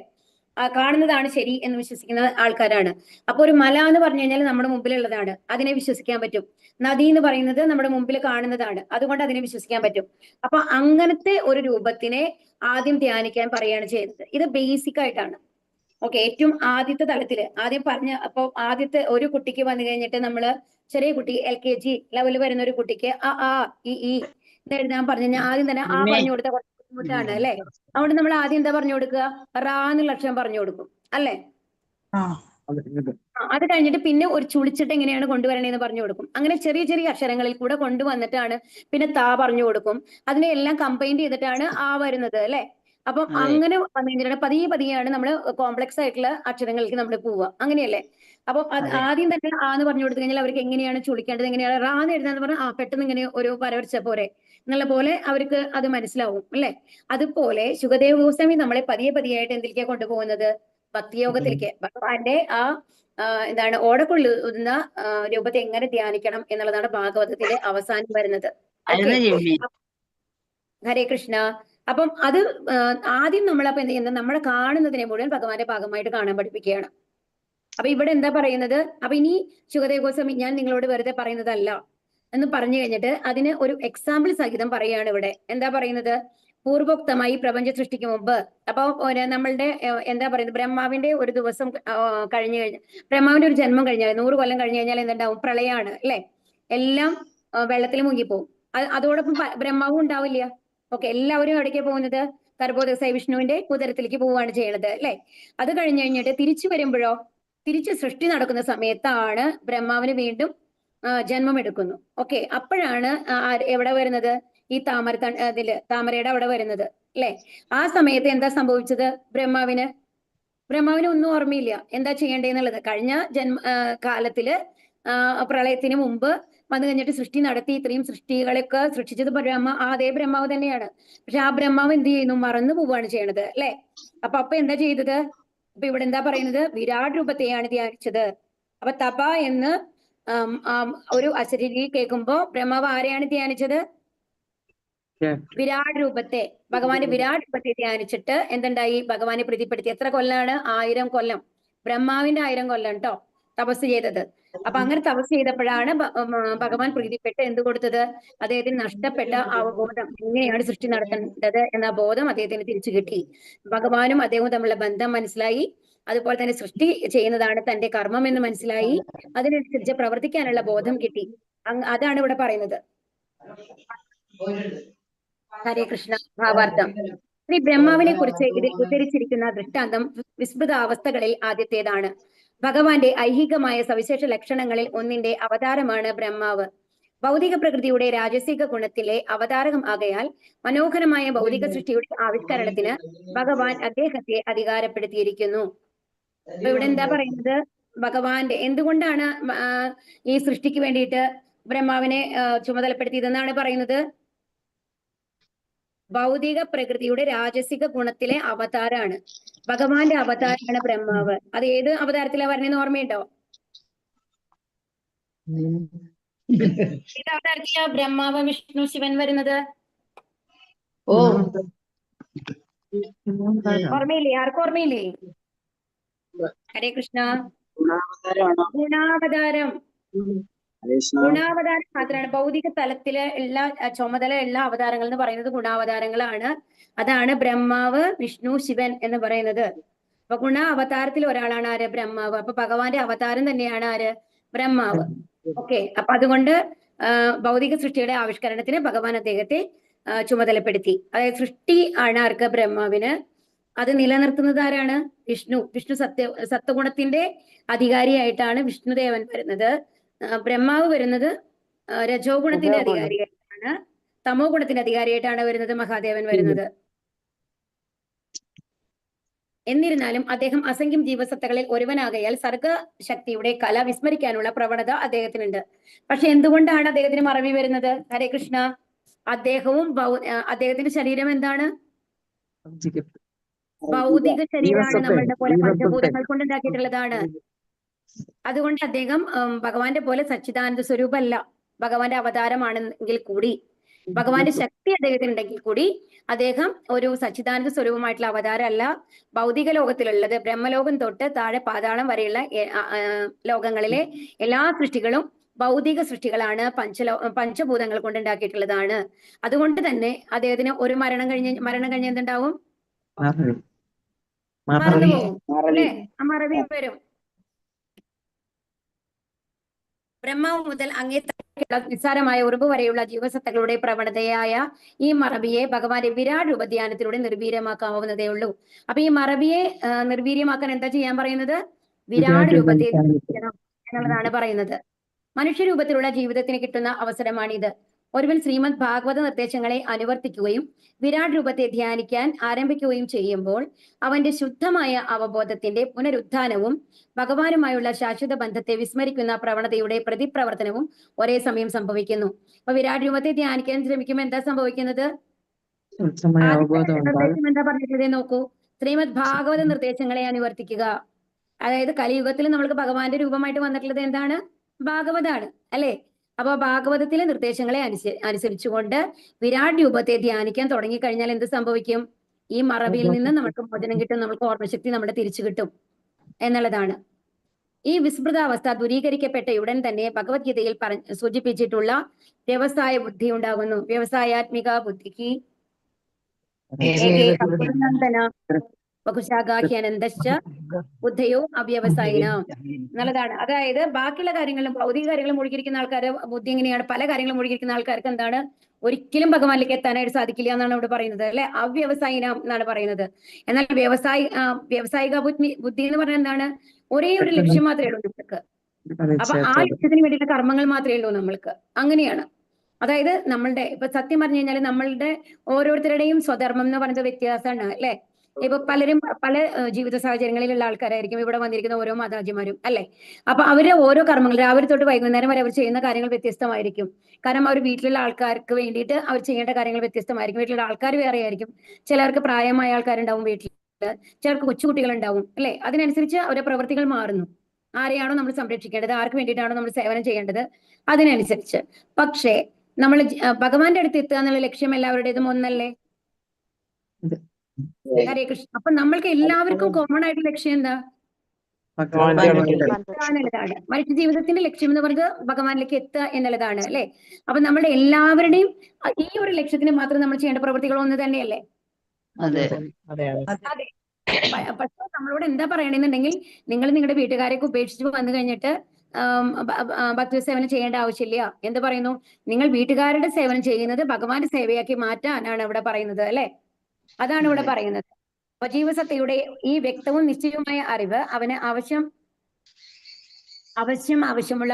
കാണുന്നതാണ് ശരി എന്ന് വിശ്വസിക്കുന്ന ആൾക്കാരാണ്. അപ്പൊ ഒരു മല എന്ന് പറഞ്ഞു കഴിഞ്ഞാൽ നമ്മുടെ മുമ്പിലുള്ളതാണ്, അതിനെ വിശ്വസിക്കാൻ പറ്റും. നദി എന്ന് പറയുന്നത് നമ്മുടെ മുമ്പിൽ കാണുന്നതാണ്, അതുകൊണ്ട് അതിനെ വിശ്വസിക്കാൻ പറ്റും. അപ്പൊ അങ്ങനത്തെ ഒരു രൂപത്തിനെ ആദ്യം ധ്യാനിക്കാൻ പറയുകയാണ് ചെയ്യുന്നത്. ഇത് ബേസിക് ആയിട്ടാണ്. ഓക്കെ, ഏറ്റവും ആദ്യത്തെ തലത്തില് ആദ്യം പറഞ്ഞ, അപ്പൊ ആദ്യത്തെ ഒരു കുട്ടിക്ക് വന്നു കഴിഞ്ഞിട്ട് നമ്മള് ചെറിയ കുട്ടി LKG ലെവലിൽ വരുന്ന ഒരു കുട്ടിക്ക് ഈ എന്ന് എഴുതാൻ പറഞ്ഞു കഴിഞ്ഞാൽ ആദ്യം തന്നെ പറഞ്ഞു കൊടുത്ത കുറച്ച് ബുദ്ധിമുട്ടാണ് അല്ലെ. അതുകൊണ്ട് നമ്മൾ ആദ്യം എന്താ പറഞ്ഞു കൊടുക്കുക? റാ എന്നുള്ള അക്ഷരം പറഞ്ഞു കൊടുക്കും അല്ലെ. അത് കഴിഞ്ഞിട്ട് പിന്നെ ഒരു ചുളിച്ചിട്ട് എങ്ങനെയാണ് കൊണ്ടുവരണേന്ന് പറഞ്ഞു കൊടുക്കും. അങ്ങനെ ചെറിയ ചെറിയ അക്ഷരങ്ങളിൽ കൂടെ കൊണ്ടുവന്നിട്ടാണ് പിന്നെ താ പറഞ്ഞു കൊടുക്കും. അതിനെ എല്ലാം കമ്പൈൻ ചെയ്തിട്ടാണ് വരുന്നത് അല്ലെ. അപ്പം അങ്ങനെ വന്നു കഴിഞ്ഞാൽ പതിയെയാണ് നമ്മൾ കോംപ്ലക്സ് ആയിട്ടുള്ള അക്ഷരങ്ങളിലേക്ക് നമ്മൾ പോവുക, അങ്ങനെയല്ലേ. അപ്പൊ ആദ്യം തന്നെ എന്ന് പറഞ്ഞു കൊടുത്തു കഴിഞ്ഞാൽ അവർക്ക് എങ്ങനെയാണ് ചുളിക്കേണ്ടത്, എങ്ങനെയാണ് റാന്ന് എഴുതാന്ന് പറഞ്ഞാൽ പെട്ടെന്ന് ഇങ്ങനെ ഒരു വരവരച്ച പോരെ എന്നുള്ള പോലെ അവർക്ക് അത് മനസ്സിലാവും അല്ലെ. അതുപോലെ ശുകദേവ ഗോസ്വാമി നമ്മളെ പതിയായിട്ട് എന്തിലേക്കാണ് കൊണ്ടുപോകുന്നത്? ഭക്തിയോഗത്തിലേക്ക്. ഭഗവാന്റെ ഓടക്കുള്ളുന്ന രൂപത്തെ എങ്ങനെ ധ്യാനിക്കണം എന്നുള്ളതാണ് ഭാഗവതത്തിന്റെ അവസാനം വരുന്നത്. ഹരേ കൃഷ്ണ. അപ്പം അത് ആദ്യം നമ്മളപ്പോ എന്ത് ചെയ്യുന്നത്? നമ്മളെ കാണുന്നതിനെ മുഴുവൻ ഭഗവാന്റെ ഭാഗമായിട്ട് കാണാൻ പഠിപ്പിക്കുകയാണ്. അപ്പൊ ഇവിടെ എന്താ പറയുന്നത്? അപ്പൊ ഇനി ശുകദേവ ഗോസ്വാമി ഞാൻ നിങ്ങളോട് വെറുതെ പറയുന്നതല്ല എന്ന് പറഞ്ഞു കഴിഞ്ഞിട്ട് അതിന് ഒരു എക്സാമ്പിൾ സഹിതം പറയുകയാണ് ഇവിടെ. എന്താ പറയുന്നത്? പൂർവോക്തമായി പ്രപഞ്ച സൃഷ്ടിക്ക് മുമ്പ്, അപ്പൊ നമ്മളുടെ എന്താ പറയുന്നത്, ബ്രഹ്മാവിന്റെ ഒരു ദിവസം കഴിഞ്ഞു കഴിഞ്ഞാൽ, ബ്രഹ്മാവിന്റെ ഒരു ജന്മം കഴിഞ്ഞാൽ 100 കൊല്ലം കഴിഞ്ഞു കഴിഞ്ഞാൽ എന്തുണ്ടാവും? പ്രളയാണ് അല്ലെ. എല്ലാം വെള്ളത്തിൽ മുങ്ങിപ്പോവും. അതോടൊപ്പം ബ്രഹ്മാവും ഉണ്ടാവില്ല. ഓക്കെ, എല്ലാവരും എവിടേക്കാണ് പോകുന്നത്? കർബോദകസായി വിഷ്ണുവിന്റെ ഉദരത്തിലേക്ക് പോവുകയാണ് ചെയ്യണത് അല്ലെ. അത് കഴിഞ്ഞു കഴിഞ്ഞിട്ട് തിരിച്ചു വരുമ്പോഴോ, തിരിച്ച് സൃഷ്ടി നടക്കുന്ന സമയത്താണ് ബ്രഹ്മാവിന് വീണ്ടും ജന്മം എടുക്കുന്നു. ഓക്കെ, അപ്പോഴാണ് എവിടെ വരുന്നത്? ഈ താമരയുടെ അവിടെ വരുന്നത് അല്ലെ. ആ സമയത്ത് എന്താ സംഭവിച്ചത്? ബ്രഹ്മാവിന് ഒന്നും ഓർമ്മയില്ല എന്താ ചെയ്യേണ്ടതെന്നുള്ളത്. കഴിഞ്ഞ കാലത്തില് പ്രളയത്തിന് മുമ്പ് വന്നു കഴിഞ്ഞിട്ട് സൃഷ്ടി നടത്തി, ഇത്രയും സൃഷ്ടികളൊക്കെ സൃഷ്ടിച്ചത് അതേ ബ്രഹ്മാവ് തന്നെയാണ്. പക്ഷെ ആ ബ്രഹ്മാവ് എന്ത് ചെയ്യുന്നു? മറന്നു പോവുകയാണ് ചെയ്യണത് അല്ലെ. അപ്പൊ എന്താ ചെയ്തത്? അപ്പൊ ഇവിടെ എന്താ പറയുന്നത്? വിരാട് രൂപത്തെയാണ് ധ്യാനിച്ചത്. അപ്പൊ തപ എന്ന് ഒരു അശരീരി കേൾക്കുമ്പോ ബ്രഹ്മാവ് ആരെയാണ് ധ്യാനിച്ചത്? വിരാട് രൂപത്തെ, ഭഗവാന്റെ വിരാട് രൂപത്തെ ധ്യാനിച്ചിട്ട് എന്തുണ്ടായി? ഭഗവാനെ പ്രീതിപ്പെടുത്തി. എത്ര കൊല്ലാണ്? 1000 കൊല്ലം. ബ്രഹ്മാവിന്റെ 1000 കൊല്ലം കേട്ടോ. തപസ് ചെയ്തത്. അപ്പൊ അങ്ങനെ തപസ് ചെയ്തപ്പോഴാണ് ഭഗവാൻ പ്രീതിപ്പെട്ട് എന്ത് കൊടുത്തത്? അദ്ദേഹത്തിന് നഷ്ടപ്പെട്ട അവബോധം, എങ്ങനെയാണ് സൃഷ്ടി നടത്തേണ്ടത് എന്ന ബോധം അദ്ദേഹത്തിന് തിരിച്ചു കിട്ടി. ഭഗവാനും അദ്ദേഹവും തമ്മിലുള്ള ബന്ധം മനസ്സിലായി. അതുപോലെ തന്നെ സൃഷ്ടി ചെയ്യുന്നതാണ് തന്റെ കർമ്മം എന്ന് മനസ്സിലായി. അതിനനുസരിച്ച് പ്രവർത്തിക്കാനുള്ള ബോധം കിട്ടി. അതാണ് ഇവിടെ പറയുന്നത്. ഹരേ കൃഷ്ണ. ഭാവാർത്ഥം. ശ്രീ ബ്രഹ്മാവിനെ കുറിച്ച് ഇതിൽ ഉദ്ധരിച്ചിരിക്കുന്ന ദൃഷ്ടാന്തം വിസ്മൃതാവസ്ഥകളിൽ ആദ്യത്തേതാണ്. ഭഗവാന്റെ ഐഹികമായ സവിശേഷ ലക്ഷണങ്ങളിൽ ഒന്നിന്റെ അവതാരമാണ് ബ്രഹ്മാവ്. ഭൗതിക പ്രകൃതിയുടെ രാജസിക ഗുണത്തിലെ അവതാരകം ആകയാൽ മനോഹരമായ ഭൗതിക സൃഷ്ടിയുടെ ആവിഷ്കരണത്തിന് ഭഗവാൻ അദ്ദേഹത്തെ അധികാരപ്പെടുത്തിയിരിക്കുന്നു. അപ്പൊ ഇവിടെ എന്താ പറയുന്നത്? ഭഗവാന്റെ എന്തുകൊണ്ടാണ് ഈ സൃഷ്ടിക്ക് വേണ്ടിയിട്ട് ബ്രഹ്മാവിനെ ചുമതലപ്പെടുത്തിയതെന്നാണ് പറയുന്നത്? ഭൗതിക പ്രകൃതിയുടെ രാജസിക ഗുണത്തിലെ അവതാരാണ്. ഭഗവാന്റെ അവതാരമാണ് ബ്രഹ്മാവ്. അത് ഏത് അവതാരത്തിലാ പറഞ്ഞെന്ന് ഓർമ്മയുണ്ടോ? ഏത് അവതാരത്തിലാ ബ്രഹ്മാവ്, വിഷ്ണു, ശിവൻ വരുന്നത്? ഓർമ്മയില്ലേ? ആർക്കും ഓർമ്മയില്ലേ? ഹരേ കൃഷ്ണ. ഗുണാവതാരം. ഗുണാവതാരം മാത്രമാണ് ഭൗതിക തലത്തിലെ എല്ലാ ചുമതല എല്ലാ അവതാരങ്ങൾ എന്ന് പറയുന്നത് ഗുണാവതാരങ്ങളാണ്. അതാണ് ബ്രഹ്മാവ്, വിഷ്ണു, ശിവൻ എന്ന് പറയുന്നത്. അപ്പൊ ഗുണ അവതാരത്തിൽ ഒരാളാണ് ആര്? ബ്രഹ്മാവ്. അപ്പൊ ഭഗവാന്റെ അവതാരം തന്നെയാണ് ആര്? ബ്രഹ്മാവ്. ഓക്കെ. അപ്പൊ അതുകൊണ്ട് ഭൗതിക സൃഷ്ടിയുടെ ആവിഷ്കരണത്തിന് ഭഗവാൻ അദ്ദേഹത്തെ ചുമതലപ്പെടുത്തി. അതായത് സൃഷ്ടി ആണ് ആർക്ക്? ബ്രഹ്മാവിന്. അത് നിലനിർത്തുന്നത് ആരാണ്? വിഷ്ണു. വിഷ്ണു സത്വഗുണത്തിന്റെ അധികാരിയായിട്ടാണ് വിഷ്ണുദേവൻ വരുന്നത്. ബ്രഹ്മാവ് വരുന്നത് രജോ ഗുണത്തിന്റെ അധികാരിയായിട്ടാണ്. തമോ ഗുണത്തിന്റെ അധികാരിയായിട്ടാണ് വരുന്നത് മഹാദേവൻ വരുന്നത്. എന്നിരുന്നാലും അദ്ദേഹം അസംഖ്യം ജീവസത്തകളിൽ ഒരുവനാകയാൽ സർഗശക്തിയുടെ കല വിസ്മരിക്കാനുള്ള പ്രവണത അദ്ദേഹത്തിനുണ്ട്. പക്ഷെ എന്തുകൊണ്ടാണ് അദ്ദേഹത്തിന് മറവി വരുന്നത്? ഹരേ കൃഷ്ണ. അദ്ദേഹത്തിന്റെ ശരീരം എന്താണ്? ഭൗതിക ശരീരമാണ്. നമ്മളുടെ പോലെ പഞ്ചഭൂതങ്ങൾ കൊണ്ടുണ്ടാക്കിയിട്ടുള്ളതാണ്. അതുകൊണ്ട് അദ്ദേഹം ഭഗവാന്റെ പോലെ സച്ചിദാനന്ദ സ്വരൂപമല്ല. ഭഗവാന്റെ അവതാരമാണെങ്കിൽ കൂടി, ഭഗവാന്റെ ശക്തി അദ്ദേഹത്തിനുണ്ടെങ്കിൽ കൂടി അദ്ദേഹം ഒരു സച്ചിദാനന്ദ സ്വരൂപമായിട്ടുള്ള അവതാരമല്ല. ഭൗതിക ലോകത്തിലുള്ളത്, ബ്രഹ്മലോകം തൊട്ട് താഴെ പാതാളം വരെയുള്ള ലോകങ്ങളിലെ എല്ലാ സൃഷ്ടികളും ഭൗതിക സൃഷ്ടികളാണ്. പഞ്ചഭൂതങ്ങൾ കൊണ്ടുണ്ടാക്കിയിട്ടുള്ളതാണ്. അതുകൊണ്ട് തന്നെ അദ്ദേഹത്തിന് ഒരു മരണം കഴിഞ്ഞ് എന്തുണ്ടാവും? മറന്നുപോകും അല്ലെ? മറവി വരും. ബ്രഹ്മാവ് മുതൽ അങ്ങേ നിസ്സാരമായ ഉറുമ്പ് വരെയുള്ള ജീവസത്തകളുടെ പ്രവണതയായ ഈ മറവിയെ ഭഗവാന്റെ വിരാട് രൂപധ്യാനത്തിലൂടെ നിർവീര്യമാക്കാവുന്നതേ ഉള്ളൂ. അപ്പൊ ഈ മറവിയെ നിർവീര്യമാക്കാൻ എന്താ ചെയ്യാൻ പറയുന്നത്? വിരാട് രൂപത്തെ എന്നുള്ളതാണ് പറയുന്നത്. മനുഷ്യരൂപത്തിലുള്ള ജീവിതത്തിന് കിട്ടുന്ന അവസരമാണിത്. ഒരുവൻ ശ്രീമദ് ഭാഗവത നിർദ്ദേശങ്ങളെ അനുവർത്തിക്കുകയും വിരാട് രൂപത്തെ ധ്യാനിക്കാൻ ആരംഭിക്കുകയും ചെയ്യുമ്പോൾ അവന്റെ ശുദ്ധമായ അവബോധത്തിന്റെ പുനരുത്ഥാനവും ഭഗവാനുമായുള്ള ശാശ്വത ബന്ധത്തെ വിസ്മരിക്കുന്ന പ്രവണതയുടെ പ്രതിപ്രവർത്തനവും ഒരേ സമയം സംഭവിക്കുന്നു. അപ്പൊ വിരാട് രൂപത്തെ ധ്യാനിക്കാൻ ശ്രമിക്കുമ്പോൾ എന്താ സംഭവിക്കുന്നത്? നിർദ്ദേശം എന്താ പറഞ്ഞിട്ടുള്ളത് നോക്കൂ. ശ്രീമദ് ഭാഗവത നിർദ്ദേശങ്ങളെ അനുവർത്തിക്കുക. അതായത് കലിയുഗത്തിൽ നമ്മൾക്ക് ഭഗവാന്റെ രൂപമായിട്ട് വന്നിട്ടുള്ളത് എന്താണ്? ഭാഗവതാണ് അല്ലെ? അപ്പൊ ഭാഗവതത്തിലെ നിർദ്ദേശങ്ങളെ അനുസരിച്ചുകൊണ്ട് വിരാട് രൂപത്തെ ധ്യാനിക്കാൻ തുടങ്ങിക്കഴിഞ്ഞാൽ എന്ത് സംഭവിക്കും? ഈ മറവിയിൽ നിന്ന് നമുക്ക് മോചനം കിട്ടും, നമുക്ക് ഓർമ്മശക്തി നമ്മുടെ തിരിച്ചു കിട്ടും എന്നുള്ളതാണ്. ഈ വിസ്മൃതാവസ്ഥ ദൂരീകരിക്കപ്പെട്ട ഉടൻ തന്നെ ഭഗവത്ഗീതയിൽ സൂചിപ്പിച്ചിട്ടുള്ള വ്യവസായ ബുദ്ധി ഉണ്ടാകുന്നു. വ്യവസായാത്മിക ബുദ്ധിക്ക് ബുദ്ധയോ അവ്യവസായിന എന്നുള്ളതാണ്. അതായത് ബാക്കിയുള്ള കാര്യങ്ങളിലും ഭൗതിക കാര്യങ്ങളും മുഴുകിയിരിക്കുന്ന ആൾക്കാര് ബുദ്ധി എങ്ങനെയാണ്? പല കാര്യങ്ങളും മുഴുകിയിരിക്കുന്ന ആൾക്കാർക്ക് എന്താണ്? ഒരിക്കലും ഭഗവാനിലേക്ക് എത്താനായിട്ട് സാധിക്കില്ല എന്നാണ് ഇവിടെ പറയുന്നത് അല്ലെ? അവ്യവസായിന എന്നാണ് പറയുന്നത്. എന്നാൽ വ്യാവസായിക ബുദ്ധി എന്ന് പറഞ്ഞാൽ എന്താണ്? ഒരേ ഒരു ലക്ഷ്യം മാത്രമേ ഉള്ളൂ നമ്മൾക്ക്. അപ്പൊ ആ ലക്ഷ്യത്തിന് വേണ്ടിയുള്ള കർമ്മങ്ങൾ മാത്രമേ ഉള്ളൂ നമ്മൾക്ക്. അങ്ങനെയാണ്. അതായത് നമ്മളുടെ ഇപ്പൊ സത്യം പറഞ്ഞു കഴിഞ്ഞാൽ നമ്മളുടെ ഓരോരുത്തരുടെയും സ്വധർമ്മം എന്ന് പറയുന്നത് വ്യത്യാസമാണ് അല്ലെ? ഇപ്പൊ പലരും പല ജീവിത സാഹചര്യങ്ങളിലുള്ള ആൾക്കാരായിരിക്കും ഇവിടെ വന്നിരിക്കുന്ന ഓരോ മാതാജിമാരും അല്ലെ? അപ്പൊ അവര് ഓരോ കർമ്മങ്ങൾ രാവിലെ തൊട്ട് വൈകുന്നേരം വരെ അവർ ചെയ്യുന്ന കാര്യങ്ങൾ വ്യത്യസ്തമായിരിക്കും. കാരണം അവർ വീട്ടിലുള്ള ആൾക്കാർക്ക് വേണ്ടിയിട്ട് അവർ ചെയ്യേണ്ട കാര്യങ്ങൾ വ്യത്യസ്തമായിരിക്കും. വീട്ടിലുള്ള ആൾക്കാർ വേറെ ആയിരിക്കും. ചിലർക്ക് പ്രായമായ ആൾക്കാരുണ്ടാവും വീട്ടിൽ, ചിലർക്ക് കൊച്ചുകുട്ടികളുണ്ടാവും അല്ലെ? അതിനനുസരിച്ച് അവരുടെ പ്രവൃത്തികൾ മാറുന്നു. ആരെയാണോ നമ്മൾ സംരക്ഷിക്കേണ്ടത്, ആർക്ക് വേണ്ടിയിട്ടാണോ നമ്മൾ സേവനം ചെയ്യേണ്ടത്, അതിനനുസരിച്ച്. പക്ഷേ നമ്മൾ ഭഗവാന്റെ അടുത്ത് എത്തുക എന്നുള്ള ലക്ഷ്യം എല്ലാവരുടേതും ഒന്നല്ലേ? ഹരേ കൃഷ്ണ. അപ്പൊ നമ്മൾക്ക് എല്ലാവർക്കും കോമൺ ആയിട്ട് ലക്ഷ്യം എന്താ? എന്നുള്ളതാണ്. മനുഷ്യ ജീവിതത്തിന്റെ ലക്ഷ്യം എന്ന് പറയുന്നത് ഭഗവാനിലേക്ക് എത്തുക എന്നുള്ളതാണ് അല്ലെ. അപ്പൊ നമ്മുടെ എല്ലാവരുടെയും ഈ ഒരു ലക്ഷ്യത്തിന് മാത്രം നമ്മൾ ചെയ്യേണ്ട പ്രവൃത്തികൾ ഒന്ന് തന്നെയല്ലേ? അതെ. അതെ. പക്ഷെ നമ്മളോട് എന്താ പറയണെന്നുണ്ടെങ്കിൽ നിങ്ങൾ നിങ്ങളുടെ വീട്ടുകാരെയൊക്കെ ഉപേക്ഷിച്ച് വന്നു കഴിഞ്ഞിട്ട് ഭക്തി സേവനം ചെയ്യേണ്ട ആവശ്യമില്ല. എന്ത് പറയുന്നു? നിങ്ങൾ വീട്ടുകാരുടെ സേവനം ചെയ്യുന്നത് ഭഗവാന്റെ സേവയാക്കി മാറ്റാനാണ് ഇവിടെ പറയുന്നത് അല്ലെ. അതാണ് ഇവിടെ പറയുന്നത്. ജീവസത്തയുടെ ഈ വ്യക്തവും നിശ്ചയവുമായ അറിവ് അവന് ആവശ്യമുള്ള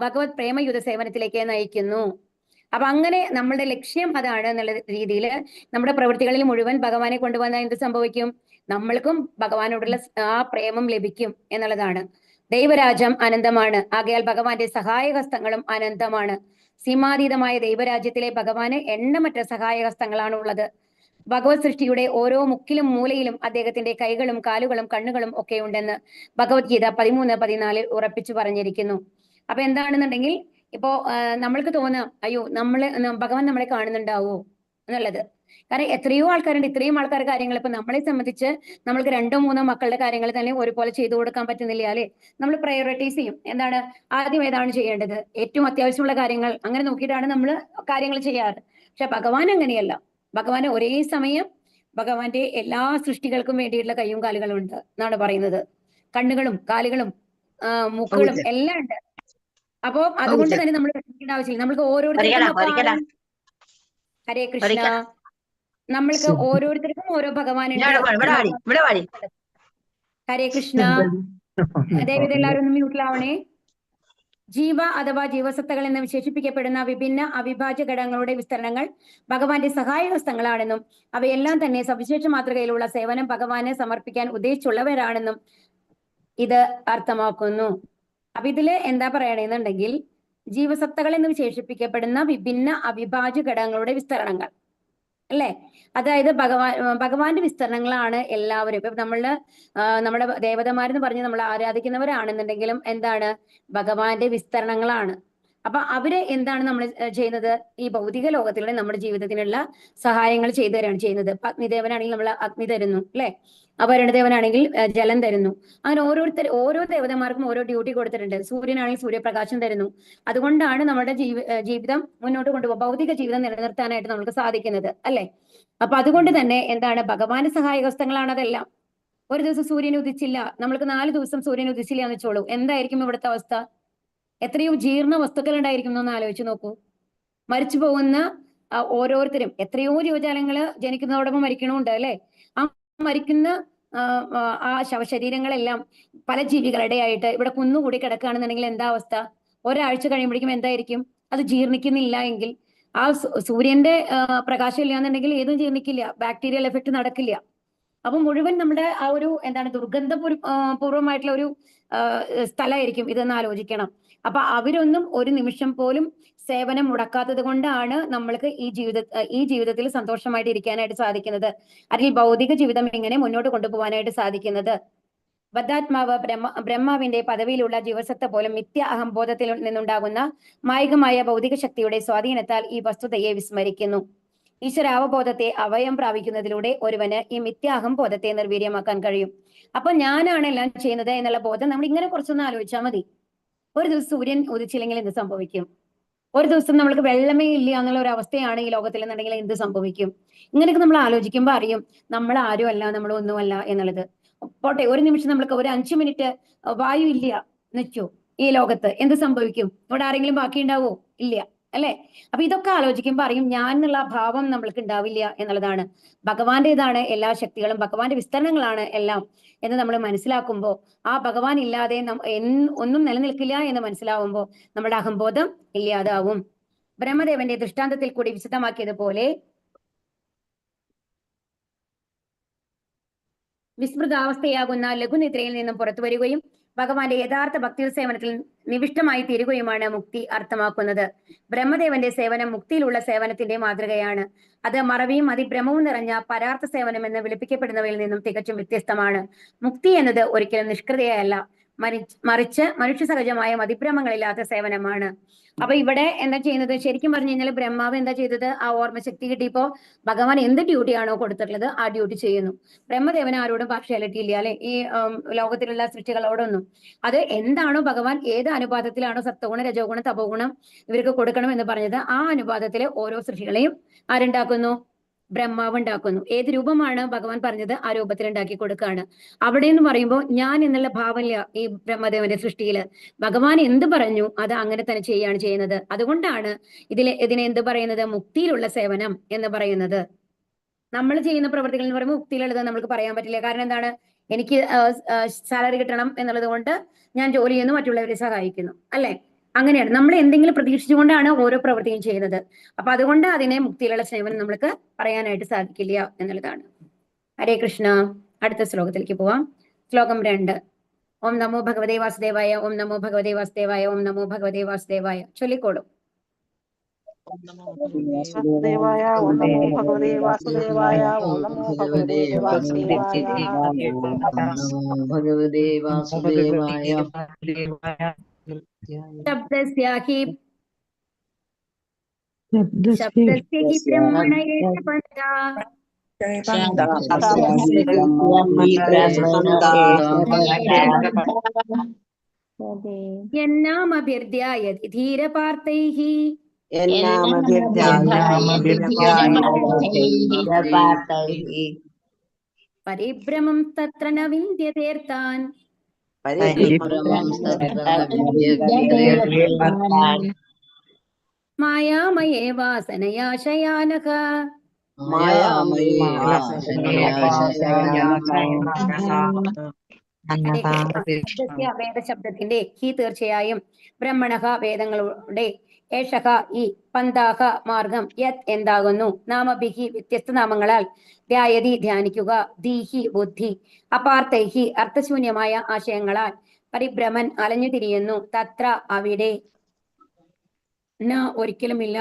ഭഗവത് പ്രേമയുധ സേവനത്തിലേക്ക് നയിക്കുന്നു. അപ്പൊ അങ്ങനെ നമ്മളുടെ ലക്ഷ്യം അതാണ് എന്നുള്ള രീതിയിൽ നമ്മുടെ പ്രവൃത്തികളിൽ മുഴുവൻ ഭഗവാനെ കൊണ്ടുവന്നാൽ എന്ത് സംഭവിക്കും? നമ്മൾക്കും ഭഗവാനോടുള്ള ആ പ്രേമം ലഭിക്കും എന്നുള്ളതാണ്. ദൈവരാജ്യം അനന്തമാണ്, ആകയാൽ ഭഗവാന്റെ സഹായഹസ്തങ്ങളും അനന്തമാണ്. സീമാതീതമായ ദൈവരാജ്യത്തിലെ ഭഗവാന് എണ്ണമറ്റ സഹായഹസ്തങ്ങളാണ് ഉള്ളത്. ഭഗവത് സൃഷ്ടിയുടെ ഓരോ മുക്കിലും മൂലയിലും അദ്ദേഹത്തിന്റെ കൈകളും കാലുകളും കണ്ണുകളും ഒക്കെ ഉണ്ടെന്ന് ഭഗവത്ഗീത 13:14 ഉറപ്പിച്ചു പറഞ്ഞിരിക്കുന്നു. അപ്പൊ എന്താണെന്നുണ്ടെങ്കിൽ ഇപ്പോ നമ്മൾക്ക് തോന്നാം, അയ്യോ ഭഗവാൻ നമ്മളെ കാണുന്നുണ്ടാവോ എന്നുള്ളത്. കാരണം എത്രയോ ആൾക്കാരുണ്ട്, ഇത്രയും ആൾക്കാർ കാര്യങ്ങൾ ഇപ്പൊ നമ്മളെ സംബന്ധിച്ച് നമ്മൾക്ക് 2-3 മക്കളുടെ കാര്യങ്ങൾ തന്നെ ഒരുപോലെ ചെയ്തു കൊടുക്കാൻ പറ്റുന്നില്ല അല്ലെ. നമ്മൾ പ്രയോറിറ്റൈസ് ചെയ്യും. എന്താണ് ആദ്യം ഏതാണ് ചെയ്യേണ്ടത്, ഏറ്റവും അത്യാവശ്യമുള്ള കാര്യങ്ങൾ അങ്ങനെ നോക്കിയിട്ടാണ് നമ്മൾ കാര്യങ്ങൾ ചെയ്യാറ്. പക്ഷെ ഭഗവാൻ അങ്ങനെയല്ല. ഭഗവാന് ഒരേ സമയം ഭഗവാന്റെ എല്ലാ സൃഷ്ടികൾക്കും വേണ്ടിയിട്ടുള്ള കൈയും കാലുകളും ഉണ്ട് എന്നാണ് പറയുന്നത്. കണ്ണുകളും കാലുകളും മൂക്കുകളും എല്ലാം ഉണ്ട്. അപ്പോ അതുകൊണ്ട് തന്നെ നമ്മൾ വിഷമിക്കേണ്ട ആവശ്യമില്ല. നമ്മൾക്ക് ഓരോരുത്തർക്കും ഹരേ കൃഷ്ണ, നമ്മൾക്ക് ഓരോരുത്തർക്കും ഓരോ ഭഗവാനുണ്ട്. ഹരേ കൃഷ്ണ. അതായത് എല്ലാവരും ഒന്ന് മ്യൂട്ടിലാവണേ. ജീവ അഥവാ ജീവസത്തകൾ എന്ന് വിശേഷിപ്പിക്കപ്പെടുന്ന വിഭിന്ന അവിഭാജ്യ ഘടകങ്ങളുടെ വിസ്തരണങ്ങൾ ഭഗവാന്റെ സഹായഹസ്തങ്ങളാണെന്നും അവയെല്ലാം തന്നെ സവിശേഷ മാതൃകയിലുള്ള സേവനം ഭഗവാനെ സമർപ്പിക്കാൻ ഉദ്ദേശിച്ചുള്ളവരാണെന്നും ഇത് അർത്ഥമാക്കുന്നു. അപ്പൊ ഇതില് എന്താ പറയണെന്നുണ്ടെങ്കിൽ ജീവസത്തകൾ എന്ന് വിശേഷിപ്പിക്കപ്പെടുന്ന വിഭിന്ന അവിഭാജ്യ ഘടകങ്ങളുടെ വിസ്തരണങ്ങൾ അല്ലെ. അതായത് ഭഗവാന്റെ വിസ്തരണങ്ങളാണ് എല്ലാവരും. ഇപ്പൊ നമ്മുടെ ദേവതമാരെന്ന് പറഞ്ഞ് നമ്മൾ ആരാധിക്കുന്നവരാണെന്നുണ്ടെങ്കിലും എന്താണ് ഭഗവാന്റെ വിസ്തരണങ്ങളാണ്. അപ്പൊ അവര് എന്താണ് നമ്മൾ ചെയ്യുന്നത്? ഈ ഭൗതിക ലോകത്തിലൂടെ നമ്മുടെ ജീവിതത്തിനുള്ള സഹായങ്ങൾ ചെയ്തു തരാണ് ചെയ്യുന്നത്. അഗ്നിദേവനാണെങ്കിൽ നമ്മൾ അഗ്നി തരുന്നു അല്ലെ. വരുണദേവനാണെങ്കിൽ ജലം തരുന്നു. അങ്ങനെ ഓരോ ദേവതമാർക്കും ഓരോ ഡ്യൂട്ടി കൊടുത്തിട്ടുണ്ട്. സൂര്യനാണെങ്കിൽ സൂര്യപ്രകാശം തരുന്നു. അതുകൊണ്ടാണ് നമ്മുടെ ജീവിതം മുന്നോട്ട് കൊണ്ടുപോകുക, ഭൗതിക ജീവിതം നിലനിർത്താനായിട്ട് നമുക്ക് സാധിക്കുന്നത് അല്ലെ. അപ്പൊ അതുകൊണ്ട് തന്നെ എന്താണ് ഭഗവാന്റെ സഹായഹസ്തങ്ങളാണ് അതെല്ലാം. ഒരു ദിവസം സൂര്യൻ ഉദിച്ചില്ല, നമ്മൾക്ക് 4 ദിവസം സൂര്യൻ ഉദിച്ചില്ല എന്ന് വെച്ചോളൂ, എന്തായിരിക്കും ഇവിടുത്തെ അവസ്ഥ? എത്രയോ ജീർണ വസ്തുക്കൾ ഉണ്ടായിരിക്കും എന്നൊന്ന് ആലോചിച്ച് നോക്കൂ. മരിച്ചു പോകുന്ന ഓരോരുത്തരും എത്രയോ ജീവജാലങ്ങള് ജനിക്കുന്നതോടൊപ്പം മരിക്കണമുണ്ട് അല്ലെ. ആ മരിക്കുന്ന ആ ശവശരീരങ്ങളെല്ലാം പല ജീവികളുടെ ആയിട്ട് ഇവിടെ കുന്നുകൂടി കിടക്കുകയാണെന്നുണ്ടെങ്കിൽ എന്താ അവസ്ഥ? ഒരാഴ്ച കഴിയുമ്പോഴേക്കും എന്തായിരിക്കും? അത് ജീർണിക്കുന്നില്ല എങ്കിൽ, ആ സൂര്യന്റെ പ്രകാശം ഇല്ല എന്നുണ്ടെങ്കിൽ ഏതും ജീർണിക്കില്ല, ബാക്ടീരിയൽ എഫക്ട് നടക്കില്ല. അപ്പൊ മുഴുവൻ നമ്മുടെ ആ ഒരു എന്താണ് പൂർവ്വമായിട്ടുള്ള ഒരു സ്ഥലമായിരിക്കും ഇതെന്ന് ആലോചിക്കണം. അപ്പൊ അവരൊന്നും ഒരു നിമിഷം പോലും സേവനം മുടക്കാത്തത് കൊണ്ടാണ് നമ്മൾക്ക് ഈ ജീവിതത്തിൽ സന്തോഷമായിട്ട് ഇരിക്കാനായിട്ട് സാധിക്കുന്നത്, അല്ലെങ്കിൽ ഭൗതിക ജീവിതം ഇങ്ങനെ മുന്നോട്ട് കൊണ്ടുപോകാനായിട്ട് സാധിക്കുന്നത്. ബദ്ധാത്മാവ് ബ്രഹ്മാവിന്റെ പദവിയിലുള്ള ജീവസത്ത പോലും മിഥ്യ അഹംബോധത്തിൽ നിന്നുണ്ടാകുന്ന മായികമായ ഭൗതിക ശക്തിയുടെ സ്വാധീനത്താൽ ഈ വസ്തുതയെ വിസ്മരിക്കുന്നു. ഈശ്വരാവബോധത്തെ അവയം പ്രാപിക്കുന്നതിലൂടെ ഒരുവന് ഈ മിഥ്യാഹംബോധത്തെ നിർവീര്യമാക്കാൻ കഴിയും. അപ്പൊ ഞാനാണ് എല്ലാം ചെയ്യുന്നത് എന്നുള്ള ബോധം നമ്മൾ ഇങ്ങനെ കുറച്ചൊന്ന് ആലോചിച്ചാൽ മതി. ഒരു ദിവസം സൂര്യൻ ഉദിച്ചില്ലെങ്കിൽ എന്ത് സംഭവിക്കും? ഒരു ദിവസം നമ്മൾക്ക് വെള്ളമേ ഇല്ല എന്നുള്ള ഒരു അവസ്ഥയാണ് ഈ ലോകത്തിൽ എന്നുണ്ടെങ്കിൽ എന്ത് സംഭവിക്കും? ഇങ്ങനെയൊക്കെ നമ്മൾ ആലോചിക്കുമ്പോൾ അറിയും നമ്മൾ ആരും അല്ല, നമ്മൾ ഒന്നുമല്ല എന്നുള്ളത്. പോട്ടെ, ഒരു നിമിഷം നമ്മൾക്ക് ഒരു 5 മിനിറ്റ് വായു ഇല്ല നിൽക്കൂ ഈ ലോകത്ത്, എന്ത് സംഭവിക്കും? ഇവിടെ ആരെങ്കിലും ബാക്കി ഉണ്ടാവോ? ഇല്ല അല്ലെ. അപ്പൊ ഇതൊക്കെ ആലോചിക്കുമ്പോൾ അറിയും ഞാൻ എന്നുള്ള ഭാവം നമ്മൾക്ക് ഉണ്ടാവില്ല എന്നുള്ളതാണ്. ഭഗവാന്റേതാണ് എല്ലാ ശക്തികളും, ഭഗവാന്റെ വിസ്തരണങ്ങളാണ് എല്ലാം എന്ന് നമ്മൾ മനസ്സിലാക്കുമ്പോൾ, ആ ഭഗവാൻ ഇല്ലാതെ ഒന്നും നിലനിൽക്കില്ല എന്ന് മനസ്സിലാവുമ്പോൾ നമ്മുടെ അഹംബോധം ഇല്ലാതാവും. ബ്രഹ്മദേവന്റെ ദൃഷ്ടാന്തത്തിൽ കൂടി വിശദമാക്കിയതുപോലെ വിസ്മൃതാവസ്ഥയാകുന്ന ലഘുനിദ്രയിൽ നിന്നും പുറത്തു വരികയും ഭഗവാന്റെ യഥാർത്ഥ ഭക്തി സേവനത്തിൽ നിവിഷ്ടമായി തീരുകയുമാണ് മുക്തി അർത്ഥമാക്കുന്നത്. ബ്രഹ്മദേവന്റെ സേവനം മുക്തിയിലുള്ള സേവനത്തിന്റെ മാതൃകയാണ്. അത് മറവിയും അതിഭ്രമവും നിറഞ്ഞ പരാർത്ഥ സേവനം എന്ന് വിളിപ്പിക്കപ്പെടുന്നവയിൽ നിന്നും തികച്ചും വ്യത്യസ്തമാണ്. മുക്തി എന്നത് ഒരിക്കലും നിഷ്ക്രിയയല്ല, മറിച്ച് മനുഷ്യ സഹജമായ മതിഭ്രമങ്ങളില്ലാത്ത സേവനമാണ്. അപ്പൊ ഇവിടെ എന്താ ചെയ്യുന്നത്, ശരിക്കും പറഞ്ഞു കഴിഞ്ഞാൽ ബ്രഹ്മാവ് എന്താ ചെയ്തത്, ആ ഓർമ്മശക്തി കിട്ടിയപ്പോ ഭഗവാൻ എന്ത് ഡ്യൂട്ടിയാണോ കൊടുത്തിട്ടുള്ളത് ആ ഡ്യൂട്ടി ചെയ്യുന്നു. ബ്രഹ്മദേവന് ആരോടും പാർഷ്യാലിറ്റി ഇല്ല അല്ലെ, ഈ ലോകത്തിലുള്ള സൃഷ്ടികളോടൊന്നും. അത് എന്താണോ ഭഗവാൻ ഏത് അനുപാതത്തിലാണോ സത്വഗുണം രജോ ഗുണം തപോ ഗുണം ഇവർക്ക് കൊടുക്കണം എന്ന് പറഞ്ഞത്, ആ അനുപാതത്തിലെ ഓരോ സൃഷ്ടികളെയും ആരുണ്ടാക്കുന്നു, ബ്രഹ്മാവ് ഉണ്ടാക്കുന്നു. ഏത് രൂപമാണ് ഭഗവാൻ പറഞ്ഞത് ആ രൂപത്തിൽ ഉണ്ടാക്കി കൊടുക്കുകയാണ്. അവിടെ എന്ന് പറയുമ്പോൾ ഞാൻ എന്നുള്ള ഭാവനയില്ല ഈ ബ്രഹ്മദേവന്റെ സൃഷ്ടിയില്. ഭഗവാൻ എന്ത് പറഞ്ഞു അത് അങ്ങനെ തന്നെ ചെയ്യുകയാണ് ചെയ്യുന്നത്. അതുകൊണ്ടാണ് ഇതിനെ എന്ത് പറയുന്നത്, മുക്തിയിലുള്ള സേവനം എന്ന് പറയുന്നത്. നമ്മൾ ചെയ്യുന്ന പ്രവൃത്തികൾ എന്ന് പറയുമ്പോൾ മുക്തിയിലുള്ളത് നമുക്ക് പറയാൻ പറ്റില്ല. കാരണം എന്താണ്, എനിക്ക് സാലറി കിട്ടണം എന്നുള്ളത് കൊണ്ട് ഞാൻ ജോലി ചെയ്യുന്നു, മറ്റുള്ളവരെ സഹായിക്കുന്നു, അല്ലെ? അങ്ങനെയാണ് നമ്മൾ എന്തെങ്കിലും പ്രതീക്ഷിച്ചുകൊണ്ടാണ് ഓരോ പ്രവൃത്തിയും ചെയ്യുന്നത്. അപ്പൊ അതുകൊണ്ട് അതിനെ മുക്തിയിലുള്ള സേവനം നമുക്ക് പറയാനായിട്ട് സാധിക്കില്ല എന്നുള്ളതാണ്. ഹരേ കൃഷ്ണ. അടുത്ത ശ്ലോകത്തിലേക്ക് പോവാം. ശ്ലോകം 2. ഓം നമോ ഭഗവതേ വാസുദേവായ, ഓം നമോ ഭഗവതേ വാസുദേവായ, ഓം നമോ ഭഗവതേ വാസുദേവായ. ചൊല്ലിക്കോളൂ. വാസുദേവായ, ഓം നമോ ഭഗവതേ വാസുദേവായ, ഓം നമോ ഭഗവതേ വാസുദേവായ. ഭഗവതേ വാസുദേവായ. ശബ്ദസ്യ ഹി ബ്രഹ്മണയേ പന്ഥാ യന്നാമഭിർധ്യായതി ധീരപാർത്ഥൈഃ പരിഭ്രമം തത്ര ന വിന്ദ്യതേർത്താൻ മായാമയേ വാസനയാ ശയാനഃ. വേദശബ്ദത്തിന്റെ ഹി തീർച്ചയായും, ബ്രഹ്മണഃ വേദങ്ങളുടെ, ഏഷഃ ഈ, പന്ഥാഃ മാർഗം, യത് എന്താകുന്നു, നാമഭിഹി വ്യത്യസ്ത നാമങ്ങളാൽ, ധ്യായതി ധ്യാനിക്കുക, ധീഹി ബുദ്ധി, അപാർത്ഥൈഹി അർത്ഥശൂന്യമായ ആശയങ്ങളാൽ, പരിഭ്രമൻ അലഞ്ഞു തിരിയുന്നു, തത്ര അവിടെ, ന ഒരിക്കലുമില്ല,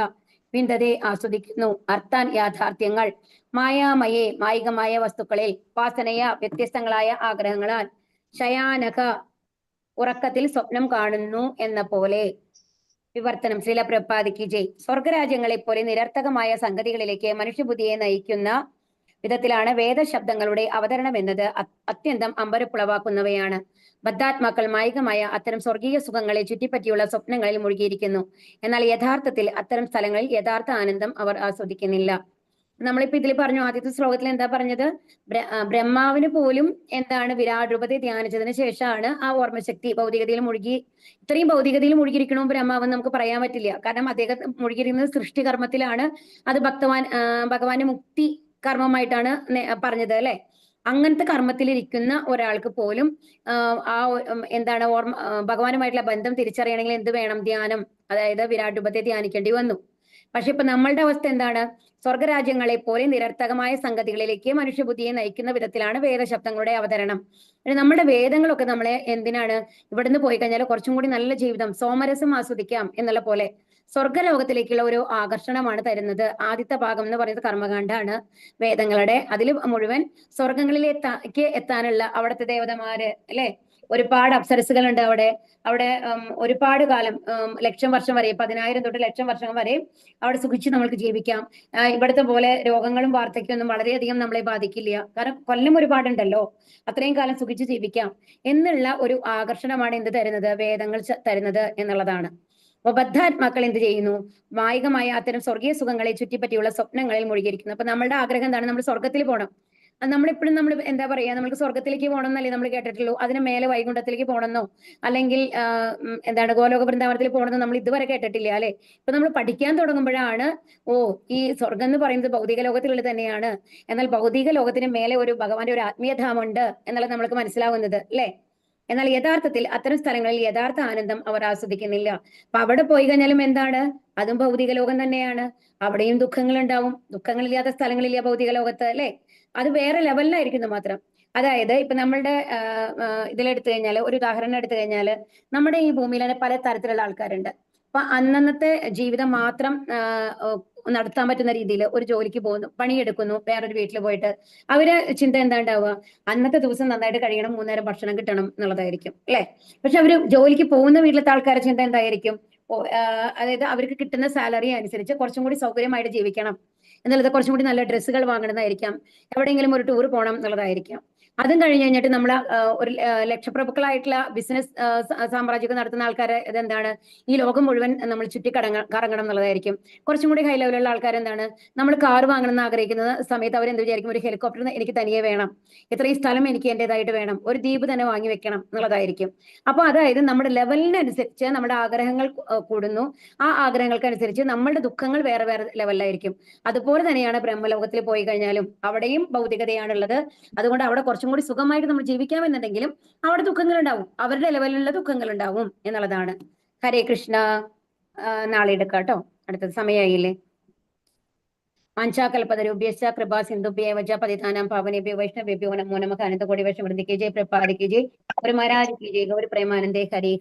വിന്ദതേ ആസ്വദിക്കുന്നു, അർത്ഥാൻ യാഥാർത്ഥ്യങ്ങൾ, മായാമയേ മായികമായ വസ്തുക്കളിൽ, വാസനയ വ്യത്യസ്തങ്ങളായ ആഗ്രഹങ്ങളാൽ, ശയാനക ഉറക്കത്തിൽ സ്വപ്നം കാണുന്നു എന്ന പോലെ. വിവർത്തനം. ശ്രീല പ്രഭുപാദിക്ക് ജയ്. സ്വർഗരാജ്യങ്ങളെ പോലെ നിരർത്ഥകമായ സംഗതികളിലേക്ക് മനുഷ്യബുദ്ധിയെ നയിക്കുന്ന വിധത്തിലാണ് വേദശബ്ദങ്ങളുടെ അവതരണം എന്നത് അത്യന്തം അമ്പരപ്പുളവാക്കുന്നവയാണ്. ബദ്ധാത്മാക്കൾ മായികമായ അത്തരം സ്വർഗീയ സുഖങ്ങളെ ചുറ്റിപ്പറ്റിയുള്ള സ്വപ്നങ്ങളിൽ മുഴുകിയിരിക്കുന്നു. എന്നാൽ യഥാർത്ഥത്തിൽ അത്തരം സ്ഥലങ്ങളിൽ യഥാർത്ഥ ആനന്ദം അവർ ആസ്വദിക്കുന്നില്ല. നമ്മളിപ്പോ ഇതിൽ പറഞ്ഞു, ആദ്യത്തെ ശ്ലോകത്തിൽ എന്താ പറഞ്ഞത്, ബ്രഹ്മാവിന് പോലും എന്താണ് വിരാട് രൂപത്തെ ധ്യാനിച്ചതിന് ശേഷമാണ് ആ ഓർമ്മശക്തി ഭൗതികതയിൽ മുഴുകി, ഇത്രയും ഭൗതികതയിൽ മുഴുകിയിരിക്കണോ ബ്രഹ്മാവെന്ന് നമുക്ക് പറയാൻ പറ്റില്ല. കാരണം അദ്ദേഹം മുഴുകിയിരിക്കുന്നത് സൃഷ്ടികർമ്മത്തിലാണ്. അത് ഭഗവാന് മുക്തി കർമ്മമായിട്ടാണ് പറഞ്ഞത് അല്ലെ. അങ്ങനത്തെ കർമ്മത്തിലിരിക്കുന്ന ഒരാൾക്ക് പോലും എന്താണ് ഭഗവാനുമായിട്ടുള്ള ബന്ധം തിരിച്ചറിയണമെങ്കിൽ എന്ത് വേണം, ധ്യാനം, അതായത് വിരാട് രൂപത്തെ ധ്യാനിക്കേണ്ടി വന്നു. പക്ഷെ ഇപ്പൊ നമ്മളുടെ അവസ്ഥ എന്താണ്, സ്വർഗരാജ്യങ്ങളെ പോലെ നിരർത്ഥകമായ സംഗതികളിലേക്ക് മനുഷ്യബുദ്ധിയെ നയിക്കുന്ന വിധത്തിലാണ് വേദശബ്ദങ്ങളുടെ അവതരണം. നമ്മുടെ വേദങ്ങളൊക്കെ നമ്മളെ എന്തിനാണ്, ഇവിടുന്ന് പോയി കഴിഞ്ഞാൽ കുറച്ചും കൂടി നല്ല ജീവിതം, സോമരസം ആസ്വദിക്കാം എന്നുള്ള പോലെ സ്വർഗലോകത്തിലേക്കുള്ള ഒരു ആകർഷണമാണ് തരുന്നത്. ആദ്യത്തെ ഭാഗം എന്ന് പറയുന്നത് കർമ്മകാണ്ഡാണ് വേദങ്ങളുടെ. അതിൽ മുഴുവൻ സ്വർഗങ്ങളിലേക്ക് എത്താനുള്ള അവിടുത്തെ ദേവതമാര് അല്ലെ, ഒരുപാട് അപ്സരസുകളുണ്ട് അവിടെ ഒരുപാട് കാലം, 1,00,000 വർഷം വരെ, 10,000 തൊട്ട് 1,00,000 വർഷം വരെ അവിടെ സുഖിച്ച് നമ്മൾക്ക് ജീവിക്കാം. ഇവിടുത്തെ പോലെ രോഗങ്ങളും വാർദ്ധക്യമൊന്നും വളരെയധികം നമ്മളെ ബാധിക്കില്ല. കാരണം കൊല്ലം ഒരുപാടുണ്ടല്ലോ, അത്രയും കാലം സുഖിച്ച് ജീവിക്കാം എന്നുള്ള ഒരു ആകർഷണമാണ് എന്ത് തരുന്നത്, വേദങ്ങൾ തരുന്നത് എന്നുള്ളതാണ്. അപ്പൊ ബദ്ധാത്മാക്കൾ എന്ത് ചെയ്യുന്നു, മായികമായ അത്തരം സ്വർഗീയ സുഖങ്ങളെ ചുറ്റിപ്പറ്റിയുള്ള സ്വപ്നങ്ങളിൽ മുഴുകിയിരിക്കുന്നു. അപ്പൊ നമ്മളുടെ ആഗ്രഹം എന്താണ്, നമ്മൾ സ്വർഗത്തിൽ പോകണം. നമ്മളെപ്പോഴും നമ്മൾ എന്താ പറയാ, നമുക്ക് സ്വർഗത്തിലേക്ക് പോകണം എന്നല്ലേ നമ്മൾ കേട്ടിട്ടുള്ളൂ. അതിന് മേലെ വൈകുണ്ഠത്തിലേക്ക് പോകണമെന്നോ അല്ലെങ്കിൽ എന്താണ് ഗോലോക വൃന്ദാവനത്തിൽ പോകണമെന്നോ നമ്മൾ ഇതുവരെ കേട്ടിട്ടില്ല അല്ലെ. ഇപ്പൊ നമ്മൾ പഠിക്കാൻ തുടങ്ങുമ്പോഴാണ് ഈ സ്വർഗം എന്ന് പറയുന്നത് ഭൗതിക ലോകത്തിലുള്ളത് തന്നെയാണ്, എന്നാൽ ഭൗതിക ലോകത്തിന് മേലെ ഒരു ഭഗവാന്റെ ഒരു ആത്മീയധാമുണ്ട് എന്നുള്ളത് നമ്മൾക്ക് മനസ്സിലാവുന്നത് അല്ലെ. എന്നാൽ യഥാർത്ഥത്തിൽ അത്തരം സ്ഥലങ്ങളിൽ യഥാർത്ഥ ആനന്ദം അവർ ആസ്വദിക്കുന്നില്ല. അപ്പൊ അവിടെ പോയി കഴിഞ്ഞാലും എന്താണ്, അതും ഭൗതിക ലോകം തന്നെയാണ്. അവിടെയും ദുഃഖങ്ങൾ ഉണ്ടാവും. ദുഃഖങ്ങളില്ലാത്ത സ്ഥലങ്ങളില്ല ഭൗതിക ലോകത്ത് അല്ലെ. അത് വേറെ ലെവലിലായിരിക്കുന്നു മാത്രം. അതായത് ഇപ്പൊ നമ്മളുടെ ഇതിലെടുത്തു കഴിഞ്ഞാൽ, ഒരു ഉദാഹരണം എടുത്തു കഴിഞ്ഞാൽ, നമ്മുടെ ഈ ഭൂമിയിൽ തന്നെ പല തരത്തിലുള്ള ആൾക്കാരുണ്ട്. അപ്പൊ അന്നന്നത്തെ ജീവിതം മാത്രം നടത്താൻ പറ്റുന്ന രീതിയിൽ ഒരു ജോലിക്ക് പോകുന്നു, പണിയെടുക്കുന്നു, വേറൊരു വീട്ടിൽ പോയിട്ട് അവര് ചിന്ത എന്താ ഉണ്ടാവുക, അന്നത്തെ ദിവസം നന്നായിട്ട് കഴിയണം, 3 നേരം ഭക്ഷണം കിട്ടണം എന്നുള്ളതായിരിക്കും അല്ലെ. പക്ഷെ അവര് ജോലിക്ക് പോകുന്ന വീട്ടിലത്തെ ആൾക്കാരുടെ ചിന്ത എന്തായിരിക്കും, അതായത് അവർക്ക് കിട്ടുന്ന സാലറി അനുസരിച്ച് കുറച്ചും കൂടി സൗകര്യമായിട്ട് ജീവിക്കണം എന്നുള്ളത്, കുറച്ചും കൂടി നല്ല ഡ്രസ്സുകൾ വാങ്ങണമെന്നായിരിക്കാം, എവിടെയെങ്കിലും ഒരു ടൂർ പോകണം എന്നുള്ളതായിരിക്കാം. അതും കഴിഞ്ഞ് കഴിഞ്ഞിട്ട് നമ്മൾ ഒരു ലക്ഷപ്രഭുക്കളായിട്ടുള്ള ബിസിനസ് സാമ്രാജ്യമൊക്കെ നടത്തുന്ന ആൾക്കാരെ ഇതെന്താണ്, ഈ ലോകം മുഴുവൻ നമ്മൾ കറങ്ങണം എന്നുള്ളതായിരിക്കും. കുറച്ചും കൂടി ഹൈ ലെവലുള്ള ആൾക്കാർ എന്താണ്, നമ്മൾ കാർ വാങ്ങണം എന്ന് ആഗ്രഹിക്കുന്ന സമയത്ത് അവരെന്ത് വിചാരിക്കും, ഒരു ഹെലികോപ്റ്റർ എനിക്ക് തനിയെ വേണം, ഇത്രയും സ്ഥലം എനിക്ക് എന്റേതായിട്ട് വേണം, ഒരു ദ്വീപ് തന്നെ വാങ്ങി വെക്കണം എന്നുള്ളതായിരിക്കും. അപ്പൊ അതായത് നമ്മുടെ ലെവലിനനുസരിച്ച് നമ്മുടെ ആഗ്രഹങ്ങൾ കൂടുന്നു, ആ ആഗ്രഹങ്ങൾക്കനുസരിച്ച് നമ്മളുടെ ദുഃഖങ്ങൾ വേറെ വേറെ ലെവലിലായിരിക്കും. അതുപോലെ തന്നെയാണ് ബ്രഹ്മലോകത്തിൽ പോയി കഴിഞ്ഞാലും അവിടെയും ഭൗതികതയാണുള്ളത്. അതുകൊണ്ട് അവിടെ കുറച്ചും കൂടി സുഖമായിട്ട് നമ്മൾ ജീവിക്കാമെന്നുണ്ടെങ്കിലും അവിടെ ദുഃഖങ്ങൾ ഉണ്ടാവും, അവരുടെ ലെവലിലുള്ള ദുഃഖങ്ങൾ ഉണ്ടാവും എന്നുള്ളതാണ്. ഹരേ കൃഷ്ണ. നാളെ എടുക്കാം കേട്ടോ, അടുത്തത് സമയമായില്ലേ. വാഞ്ചാകൽപതരുഭ്യശ്ച കൃപാ സിന്ധുഭ്യേവ ച പതിതാനാം പാവനേഭ്യോ വൈഷ്ണവേഭ്യോ നമോ നമഃ. അനന്തകോടി വൈഷ്ണവൃന്ദി കി ജയ്, പ്രഭുപാദ് കി ജയ്, ഒരു മഹാരാജ് കി ജയ്, ഗൗരി പ്രേമാനന്ദേ. ഹരേ